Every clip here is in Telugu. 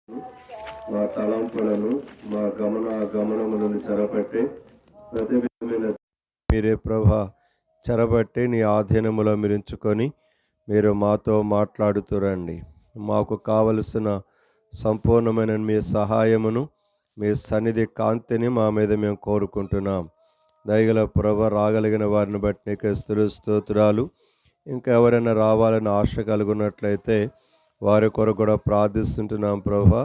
మా తలంపులను మా గమనములను చెరపట్టి ప్రతి విధమైన మీరే ప్రభా చెరబట్టి నీ ఆధీనములో మీరుంచుకొని మీరు మాతో మాట్లాడుతురండి. మాకు కావలసిన సంపూర్ణమైన మీ సహాయమును మీ సన్నిధి కాంతిని మా మీద మేము కోరుకుంటున్నాం. దయగల ప్రభ రాగలిగిన వారిని బట్టి నీకు స్తోత్రాలు. ఇంకా ఎవరైనా రావాలని ఆశ కలుగున్నట్లయితే వారి కొరకు కూడా ప్రార్థిస్తుంటున్నాం ప్రభా.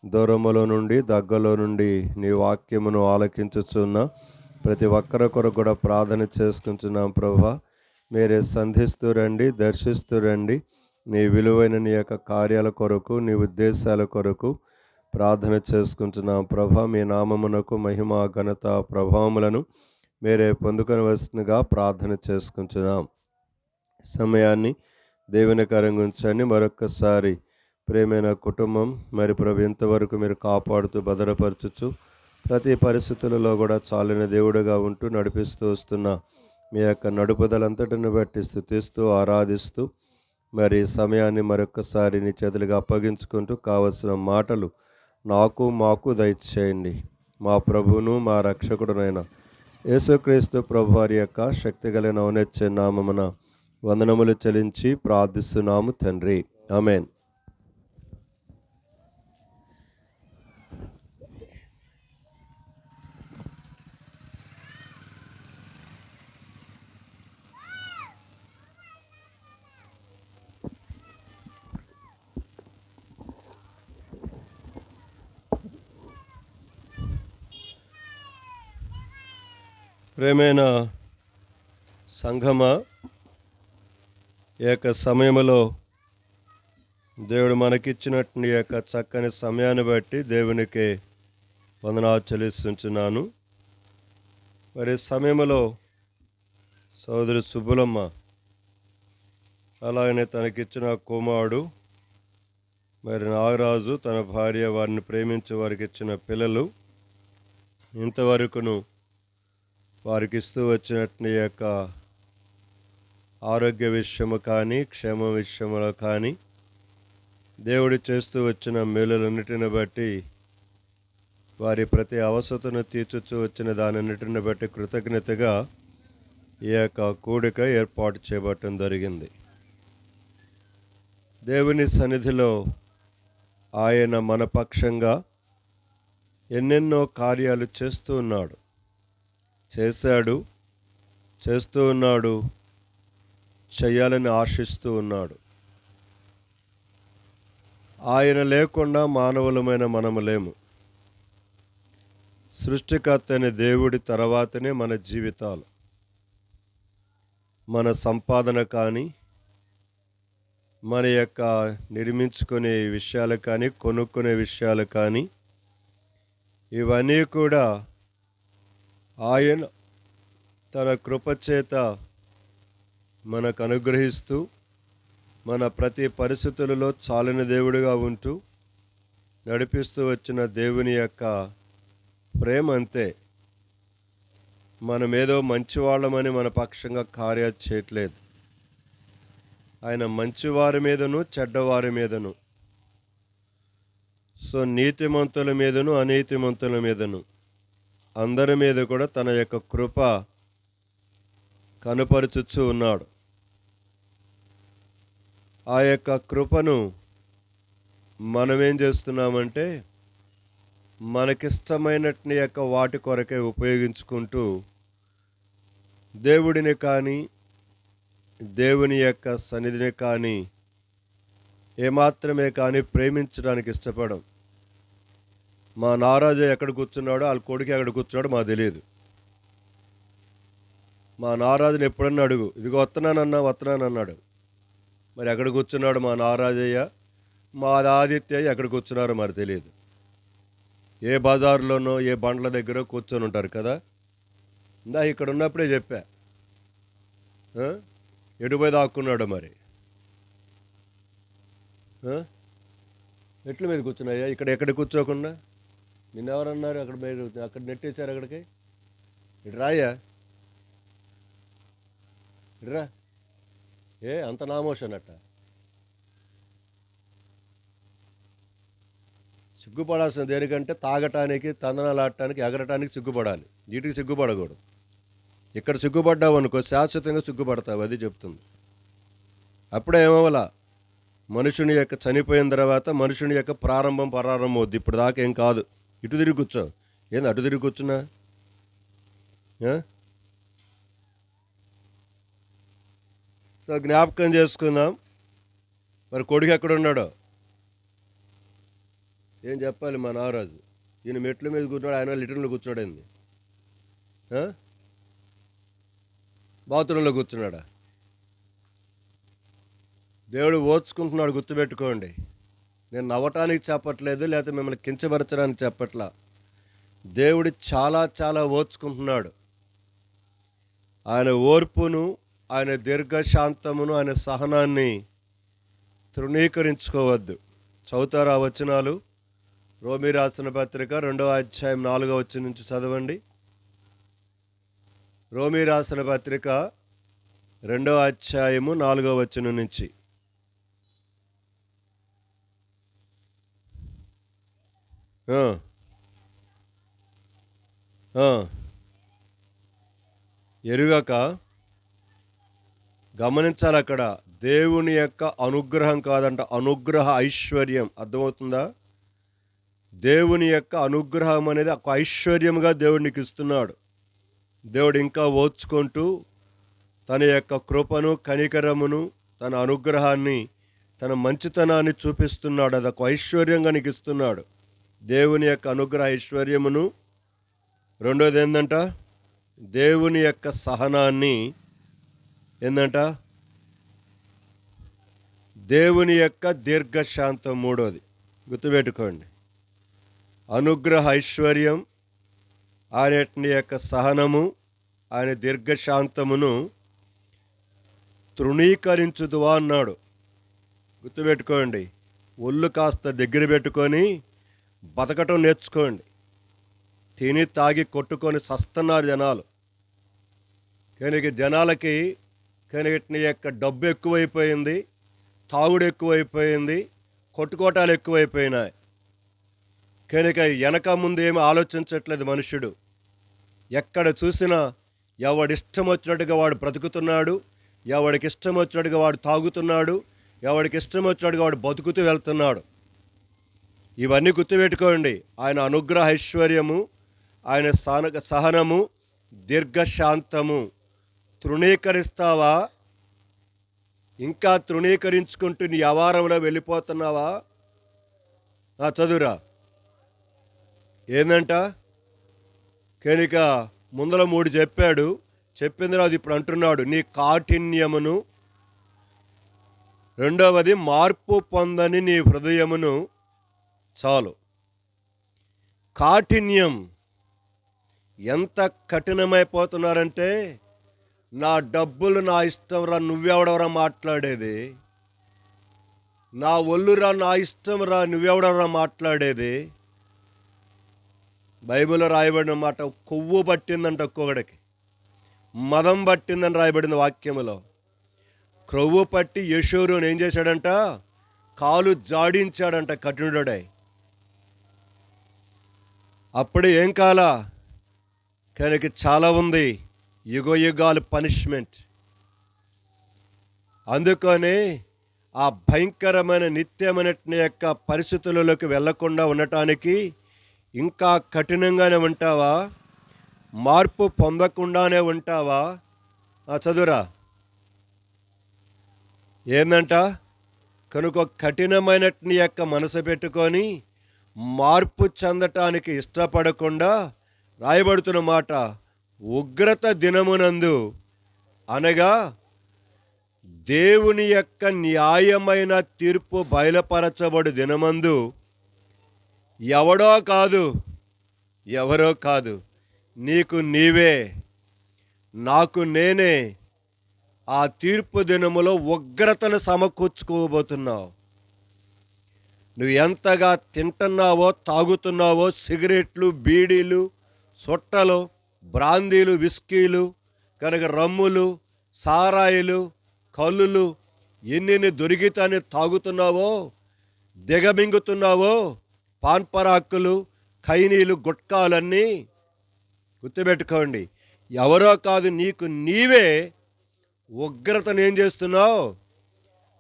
దూరములో నుండి దగ్గరలో నుండి నీ వాక్యమును ఆలకించుచున్న ప్రతి ఒక్కరి కొరకు కూడా ప్రార్థన చేసుకుంటున్నాం ప్రభా. మీరే సంధిస్తూ రండి, దర్శిస్తూ రండి. నీ విలువైన నీ యొక్క కార్యాల కొరకు, నీ ఉద్దేశాల కొరకు ప్రార్థన చేసుకుంటున్నాం ప్రభా. మీ నామమునకు మహిమ, ఘనత, ప్రభావములను మీరే పొందుకొని వస్తుందిగా ప్రార్థన చేసుకుంటున్నాం. సమయాన్ని దేవునికరంగా ఉంచండి. మరొక్కసారి ప్రేమైన కుటుంబం మరి ప్రభు ఇంతవరకు మీరు కాపాడుతూ భద్రపరచుచు ప్రతి పరిస్థితులలో కూడా చాలిన దేవుడుగా ఉంటూ నడిపిస్తూ వస్తున్న మీ యొక్క నడుపుదలంతటిని బట్టి స్తుతిస్తూ ఆరాధిస్తూ మరి సమయాన్ని మరొక్కసారి నీ చేతులుగా అప్పగించుకుంటూ కావలసిన మాటలు నాకు మాకు దయచేయండి. మా ప్రభువును మా రక్షకుడునైన యేసుక్రీస్తు ప్రభు వారి యొక్క శక్తిగల ఔన్నత్య నామమున వందనములు చెల్లించి ప్రార్థిస్తున్నాము తండ్రి. ఆమేన్. ప్రేమైన సంఘమా, ఈ యొక్క సమయంలో దేవుడు మనకిచ్చినటువంటి యొక్క చక్కని సమయాన్ని బట్టి దేవునికి వందనాలు చెల్లిస్తుంటున్నాను. మరి సమయంలో సోదరి సుబ్బులమ్మ అలాగనే తనకిచ్చిన కుమారుడు మరి నాగరాజు, తన భార్య, వారిని ప్రేమించే వారికి ఇచ్చిన పిల్లలు ఇంతవరకును వారికి ఇస్తూ వచ్చినట్టు యొక్క ఆరోగ్య విషయము కానీ, క్షేమ విషయములో కానీ, దేవుడు చేస్తూ వచ్చిన మేలులన్నిటిని బట్టి, వారి ప్రతి అవసరతను తీర్చుతూ వచ్చిన దానన్నిటిని బట్టి కృతజ్ఞతగా ఈ యొక్క కూడిక ఏర్పాటు చేయబడటం జరిగింది. దేవుని సన్నిధిలో ఆయన మన పక్షంగా ఎన్నెన్నో కార్యాలు చేస్తూ ఉన్నాడు, చేశాడు, చేస్తూ ఉన్నాడు, చేయాలని ఆశిస్తూ ఉన్నాడు. ఆయన లేకుండా మానవులమైన మనము లేము. సృష్టికర్త అయిన దేవుడి తర్వాతనే మన జీవితాలు. మన సంపాదన కానీ, మన యొక్క నిర్మించుకునే విషయాలు కానీ, కొనుక్కునే విషయాలు కానీ, ఇవన్నీ కూడా ఆయన తన కృపచేత మనకు అనుగ్రహిస్తూ మన ప్రతి పరిస్థితులలో చాలిన దేవుడిగా ఉంటూ నడిపిస్తూ వచ్చిన దేవుని యొక్క ప్రేమ అంతే. మనమేదో మంచివాళ్ళమని మన పక్షంగా కార్యాలు చేయట్లేదు. ఆయన మంచివారి మీదను చెడ్డవారి మీదను, సో నీతిమంతుల మీదను అనీతిమంతుల మీదను అందరి మీద కూడా తన యొక్క కృప కనుపరుచుచూ ఉన్నాడు. ఆ యొక్క కృపను మనమేం చేస్తున్నామంటే మనకిష్టమైనట్టు యొక్క వాటి కొరకే ఉపయోగించుకుంటూ దేవుడిని కానీ, దేవుని యొక్క సన్నిధిని కానీ ఏమాత్రమే కానీ ప్రేమించడానికి ఇష్టపడం. మా నారాజు ఎక్కడ కూర్చున్నాడో, వాళ్ళ కొడుకు ఎక్కడ కూర్చున్నాడో మాకు తెలియదు. మా నారాజుని ఎప్పుడన్నా అడుగు, ఇదిగో వస్తున్నానన్నాడు. మరి ఎక్కడ కూర్చున్నాడు మా నారాజయ్య, మా ఆదిత్య ఎక్కడ కూర్చున్నారో మరి తెలియదు. ఏ బజార్లోనో ఏ బండ్ల దగ్గర కూర్చొని ఉంటారు కదా. ఇందా ఇక్కడ ఉన్నప్పుడే చెప్పా, ఎటుపోయి దాక్కున్నాడు మరి. ఎట్ల మీద కూర్చున్నాయా, ఎక్కడ కూర్చోకుండా నిన్నెవరన్నారు? అక్కడ మీరు అక్కడ నెట్టేశారు. అక్కడికి ఇటు రాయా, ఇటురా. ఏ అంత నామోషన్ అట్ట? సిగ్గుపడాల్సిన దేనికంటే తాగటానికి, తందనాలాడటానికి, ఎగరటానికి సిగ్గుపడాలి. వీటికి సిగ్గుపడకూడదు. ఇక్కడ సిగ్గుపడ్డావు అనుకో శాశ్వతంగా సిగ్గుపడతావు, అది చెప్తుంది. అప్పుడే ఏమవ్వాల, మనుషుని యొక్క చనిపోయిన తర్వాత మనుషుని యొక్క ప్రారంభం అవుద్ది. ఇప్పుడు దాకా ఏం కాదు. ఇటు తిరిగి కూర్చో. ఏంది అటు తిరిగి కూర్చున్నా? సో జ్ఞాపకం చేసుకుందాం. మరి కొడుకు ఎక్కడున్నాడో ఏం చెప్పాలి మా నాగరాజు? ఈయన మెట్ల మీద కూర్చున్నాడు, ఆయన లిటర్లో కూర్చున్నాడండి. బాత్రూంలో కూర్చున్నాడా? దేవుడు ఓర్చుకుంటున్నాడు, గుర్తుపెట్టుకోండి. నేను నవ్వటానికి చెప్పట్లేదు, లేకపోతే మిమ్మల్ని కించపరచడానికి చెప్పట్లా. దేవుడు చాలా చాలా ఓర్చుకుంటున్నాడు. ఆయన ఓర్పును, ఆయన దీర్ఘశాంతమును, ఆయన సహనాన్ని తృణీకరించుకోవద్దు. చదువుతారా వచనాలు? రోమీ రాసిన పత్రిక 2వ అధ్యాయం 4వ వచనం నుంచి చదవండి. రోమీ రాసిన పత్రిక 2వ అధ్యాయము 4వ వచనం నుంచి. ఎరుగక గమనించాలి, అక్కడ దేవుని యొక్క అనుగ్రహం కాదంట, అనుగ్రహ ఐశ్వర్యం. అర్థమవుతుందా? దేవుని యొక్క అనుగ్రహం అనేది ఒక ఐశ్వర్యముగా దేవుడు నీకు ఇస్తున్నాడు. దేవుడు ఇంకా ఓర్చుకుంటూ తన యొక్క కృపను, కనికరమును, తన అనుగ్రహాన్ని, తన మంచితనాన్ని చూపిస్తున్నాడు. అది ఒక ఐశ్వర్యంగా నీకు ఇస్తున్నాడు. దేవుని యొక్క అనుగ్రహ ఐశ్వర్యమును. రెండోది ఏంటంట? దేవుని యొక్క సహనాన్ని. ఏంటంట? దేవుని యొక్క దీర్ఘశాంతం. మూడోది గుర్తుపెట్టుకోండి. అనుగ్రహ ఐశ్వర్యం, ఆయన యొక్క సహనము, ఆయన దీర్ఘశాంతమును తృణీకరించుదువా అన్నాడు. గుర్తుపెట్టుకోండి. ఒళ్ళు కాస్త దగ్గర పెట్టుకొని బతకటం నేర్చుకోండి. తిని తాగి కొట్టుకొని సస్తున్నారు జనాలు. కనుక జనాలకి కనుక యొక్క డబ్బు ఎక్కువైపోయింది, తాగుడు ఎక్కువైపోయింది, కొట్టుకోటాలు ఎక్కువైపోయినాయి. కనుక వెనక ముందు ఏమి ఆలోచించట్లేదు మనుషుడు. ఎక్కడ చూసినా ఎవడిష్టం వచ్చినట్టుగా వాడు బ్రతుకుతున్నాడు, ఎవడికి ఇష్టం వచ్చినట్టుగా వాడు తాగుతున్నాడు, ఎవడికి ఇష్టం వచ్చినట్టుగా వాడు బతుకుతూ వెళ్తున్నాడు. ఇవన్నీ గుర్తుపెట్టుకోండి. ఆయన అనుగ్రహ ఐశ్వర్యము, ఆయన సహనము, దీర్ఘశాంతము. తృణీకరిస్తావా? ఇంకా తృణీకరించుకుంటూ నీ వ్యవహారంలో వెళ్ళిపోతున్నావా? చదువురా. ఏందంట? కనుక ముందర 3 చెప్పాడు, చెప్పిన తర్వాత ఇప్పుడు అంటున్నాడు, నీ కాఠిన్యమును. రెండవది, మార్పు పొందని నీ హృదయమును. చాలు. కాఠిన్యం. ఎంత కఠినమైపోతున్నారంటే, నా డబ్బులు నా ఇష్టం రా, నువ్వెవడవరా మాట్లాడేది? నా ఒళ్ళురా, నా ఇష్టం రా, నువ్వెవడవరా మాట్లాడేది? బైబిల్లో రాయబడిన మాట, కొవ్వు పట్టిందంట ఒక్కొక్కడికి, మదం పట్టిందని రాయబడింది వాక్యములో. క్రొవ్వు పట్టి యెషూరుని ఏం చేశాడంట? కాలు జాడించాడంట కఠినుడై. అప్పుడు ఏం కాలా? కనుక చాలా ఉంది, యుగ యుగాలు పనిష్మెంట్. అందుకని ఆ భయంకరమైన నిత్యమైన యొక్క పరిస్థితులలోకి వెళ్లకుండా ఉండటానికి ఇంకా కఠినంగానే ఉంటావా? మార్పు పొందకుండానే ఉంటావా? చదువురా. ఏందంట? కనుక కఠినమైన యొక్క మనసు పెట్టుకొని మార్పు చెందటానికి ఇష్టపడకుండా రాయబడుతున్న మాట, ఉగ్రత దినమునందు, అనగా దేవుని యొక్క న్యాయమైన తీర్పు బయలుపరచబడు దినమందు, ఎవడో కాదు, ఎవరో కాదు, నీకు నీవే, నాకు నేనే ఆ తీర్పు దినములో ఉగ్రతను సమకూర్చుకోబోతున్నావు. నువ్వు ఎంతగా తింటున్నావో, తాగుతున్నావో, సిగరెట్లు, బీడీలు, సొట్టలు, బ్రాందీలు, విస్కీలు, కనుక రమ్ములు, సారాయిలు, కల్లులు, ఎన్ని దొరికితేనే తాగుతున్నావో, దిగమింగుతున్నావో, పాన్పరాకులు, ఖైనీలు, గుట్కాలన్నీ గుర్తుపెట్టుకోండి. ఎవరో కాదు, నీకు నీవే ఉగ్రతను ఏం చేస్తున్నావు?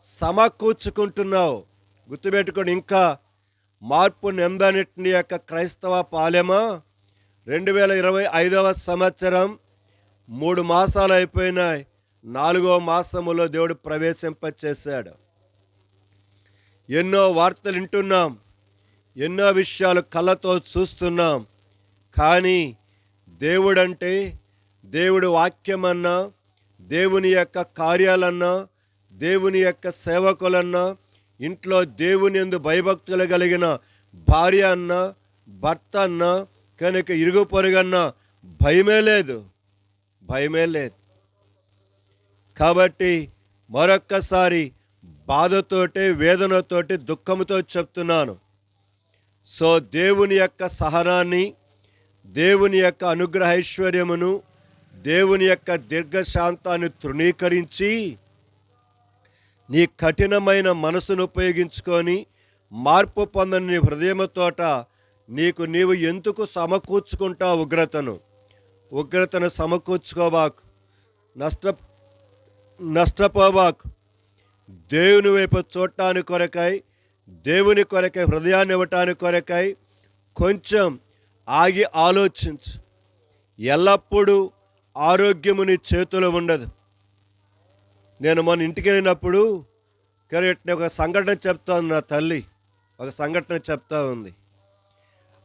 సమకూర్చుకుంటున్నావు. గుర్తుపెట్టుకోండి. ఇంకా మార్పు నెందనిటిని యొక్క క్రైస్తవ పాలెమా 2025 సంవత్సరం 3 మాసాలు అయిపోయినాయి. 4వ మాసములో దేవుడు ప్రవేశింపచేశాడు. ఎన్నో వార్తలు వింటున్నాం, ఎన్నో విషయాలు కళ్ళతో చూస్తున్నాం. కానీ దేవుడంటే, దేవుడి వాక్యమన్నా, దేవుని యొక్క కార్యాలన్నా, దేవుని యొక్క సేవకులన్నా, ఇంట్లో దేవుని యందు భయభక్తులు కలిగిన భార్య అన్నా, భర్త అన్నా, కనుక ఇరుగు పొరుగన్నా భయమే లేదు, భయమే లేదు. కాబట్టి మరొక్కసారి బాధతోటి, వేదనతోటి, దుఃఖంతో చెప్తున్నాను. సో దేవుని యొక్క సహనాన్ని, దేవుని యొక్క అనుగ్రహైశ్వర్యమును, దేవుని యొక్క దీర్ఘశాంతాన్ని తృణీకరించి నీ కఠినమైన మనసును ఉపయోగించుకొని మార్పు పొందని నీ హృదయముతోట నీవు ఎందుకు సమకూర్చుకుంటావు? ఉగ్రతను సమకూర్చుకోబాకు, నష్టపోబాకు. దేవుని వైపు చూడటానికి కొరకై, దేవుని కొరకై, హృదయాన్ని ఇవ్వటానికి కొరకై కొంచెం ఆగి ఆలోచించు. ఎల్లప్పుడూ ఆరోగ్యము నీ చేతిలో ఉండదు. నేను మొన్న ఇంటికి వెళ్ళినప్పుడు కరెక్ట్ ఒక సంఘటన చెప్తా ఉంది. నా తల్లి ఒక సంఘటన చెప్తా ఉంది.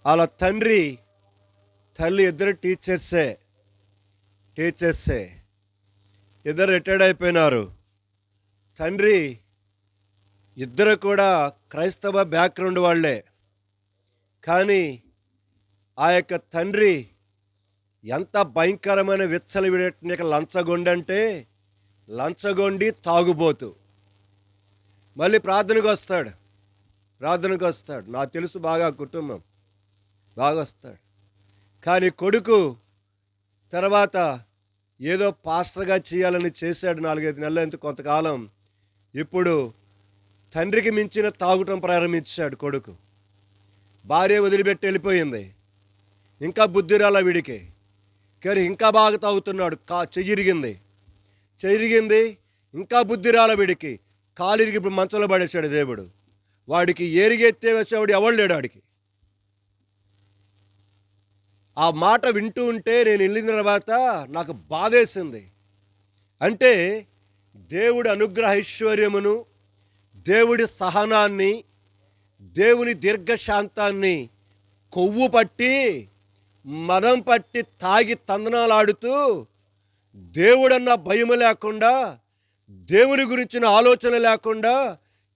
వాళ్ళ తల్లి ఇద్దరు టీచర్సే, ఇద్దరు రిటైర్డ్ అయిపోయినారు. తండ్రి ఇద్దరు కూడా క్రైస్తవ బ్యాక్గ్రౌండ్ వాళ్ళే. కానీ ఆ యొక్క తండ్రి ఎంత భయంకరమైన విచ్చలవిడేట లంచగొండంటే, లంచగొండి తాగుబోతు. మళ్ళీ ప్రార్థనకు వస్తాడు. నాకు తెలుసు బాగా, కుటుంబం బాగా వస్తాడు. కానీ కొడుకు తర్వాత ఏదో పాస్టర్గా చేయాలని చేశాడు 4-5 నెలలు, ఎంత కొంతకాలం. ఇప్పుడు తండ్రికి మించిన తాగుటం ప్రారంభించాడు కొడుకు. భార్య వదిలిపెట్టి వెళ్ళిపోయింది. ఇంకా బుద్ధి రాల వీడికి. కానీ ఇంకా బాగా తాగుతున్నాడు. చెయ్యిరిగింది, ఇంకా బుద్ధి రాల వీడికి. కాలిరికి ఇప్పుడు మంచంలో పడేశాడు దేవుడు. వాడికి ఏరిగెత్తే వచ్చేవాడు ఎవడు లేడు వాడికి. ఆ మాట వింటూ ఉంటే నేను వెళ్ళిన తర్వాత నాకు బాధేసింది. అంటే దేవుడి అనుగ్రహైశ్వర్యమును, దేవుడి సహనాన్ని, దేవుని దీర్ఘశాంతాన్ని కొవ్వు పట్టి, మదం పట్టి, తాగి తందనాలాడుతూ, దేవుడన్న భయం లేకుండా, దేవుని గురించిన ఆలోచన లేకుండా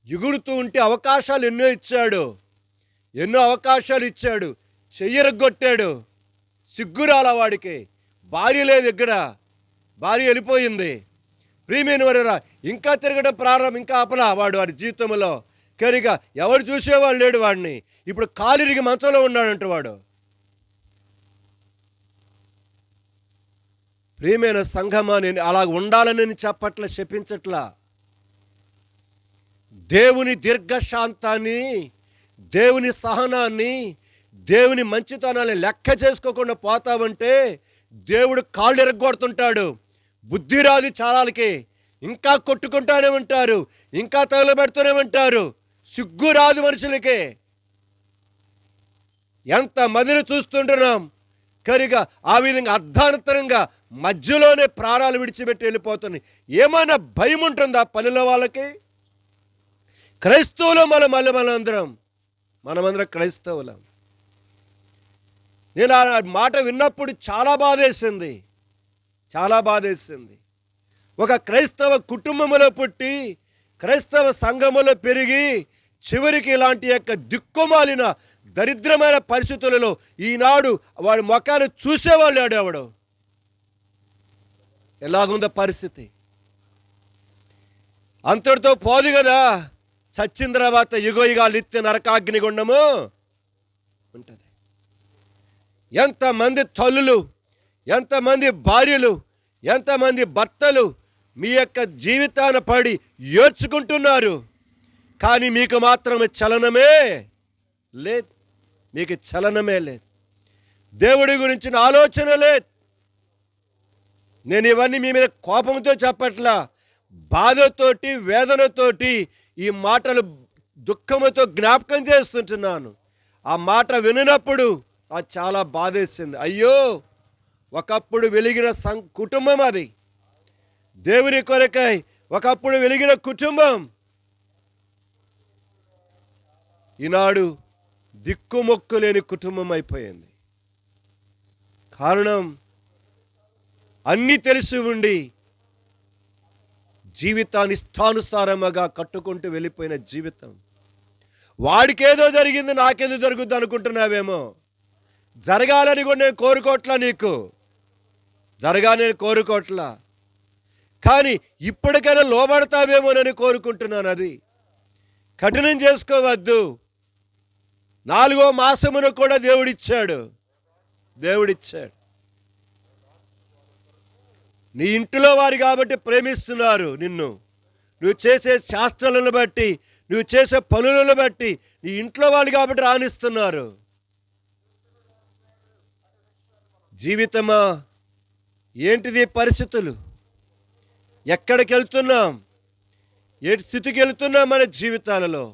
ఎగురుతూ ఉంటే అవకాశాలు ఎన్నో ఇచ్చాడు. చెయ్యరగొట్టాడు. సిగ్గురాల వాడికి. భార్య లేదు, ఇక్కడ భార్య వెళ్ళిపోయింది. ప్రియమైన వారురా, ఇంకా తిరగడం ప్రారంభం, ఇంకా ఆపలా వాడి జీవితంలో. కనుక ఎవరు చూసేవాడు లేడు వాడిని. ఇప్పుడు కాలిరిగి మంచంలో ఉన్నాడంట వాడు. ప్రియమైన సంఘమా, నేను అలా ఉండాలని నేను చెప్పట్లా, శపించట్లా. దేవుని దీర్ఘశాంతాన్ని, దేవుని సహనాన్ని, దేవుని మంచితనాన్ని లెక్క చేసుకోకుండా పోతావంటే దేవుడు కాళ్ళు ఎరగొడుతుంటాడు. బుద్ధి రాదు చాలాలకి. ఇంకా కొట్టుకుంటానే ఉంటారు, ఇంకా తగలబెడుతూనే ఉంటారు. సిగ్గు రాదు మనుషులకి. ఎంత మందిని చూస్తుంటున్నాం. కరిగా ఆ విధంగా అర్ధాంతరంగా మధ్యలోనే ప్రాణాలు విడిచిపెట్టి వెళ్ళిపోతున్నాయి. ఏమైనా భయం ఉంటుందా పనిలో వాళ్ళకి? క్రైస్తవులు మనమందరం క్రైస్తవులం. నేను ఆ మాట విన్నప్పుడు చాలా బాధేసింది. ఒక క్రైస్తవ కుటుంబంలో పుట్టి, క్రైస్తవ సంఘములో పెరిగి, చివరికి ఇలాంటి యొక్క దిక్కుమాలిన దరిద్రమైన పరిస్థితులలో ఈనాడు వాడి ముఖాన్ని చూసేవాళ్ళు ఆడేవాడు. ఎలాగుందో పరిస్థితి. అంతటితో పోదు కదా, చచ్చిన తర్వాత యుగయుగాలు నిత్య నరకాగ్నిగుండము ఉంటుంది. ఎంతమంది తల్లులు, ఎంతమంది భార్యలు, ఎంతమంది భర్తలు మీ యొక్క జీవితాన్ని పడి ఏడ్చుకుంటున్నారు. కానీ మీకు మాత్రమే చలనమే లేదు. మీకు చలనమే లేదు. దేవుడి గురించిన ఆలోచన లేదు. నేను ఇవన్నీ మీ మీద కోపంతో చెప్పట్లా, బాధతోటి వేదనతోటి ఈ మాటలు దుఃఖముతో జ్ఞాపకం చేస్తుంటున్నాను. ఆ మాట వినినప్పుడు అది చాలా బాధేసింది. అయ్యో, ఒకప్పుడు వెలిగిన కుటుంబం అది, దేవుని కొరకై ఒకప్పుడు వెలిగిన కుటుంబం ఈనాడు దిక్కుమొక్కు లేని కుటుంబం అయిపోయింది. కారణం, అన్నీ తెలిసి ఉండి జీవితాన్ని ఇష్టానుసారముగా కట్టుకుంటూ వెళ్ళిపోయిన జీవితం. వాడికేదో జరిగింది, నాకేదో జరుగుద్ది అనుకుంటున్నావేమో. జరగాలని కూడా నేను కోరుకోవట్లా, నీకు జరగాలని కోరుకోవట్లా, కానీ ఇప్పటికైనా లోబడతావేమోనని కోరుకుంటున్నాను. అది కఠినం చేసుకోవద్దు. 4వ మాసమును కూడా దేవుడిచ్చాడు. నీ ఇంటిలో వారు కాబట్టి ప్రేమిస్తున్నారు నిన్ను. నువ్వు చేసే శాస్త్రాలను బట్టి, నువ్వు చేసే పనులను బట్టి నీ ఇంట్లో వాళ్ళు కాబట్టి రాణిస్తున్నారు. జీవితమా, ఏంటిది పరిస్థితులు? ఎక్కడికి వెళ్తున్నాం? ఏ స్థితికి వెళ్తున్నాం? మన జీవితాలలో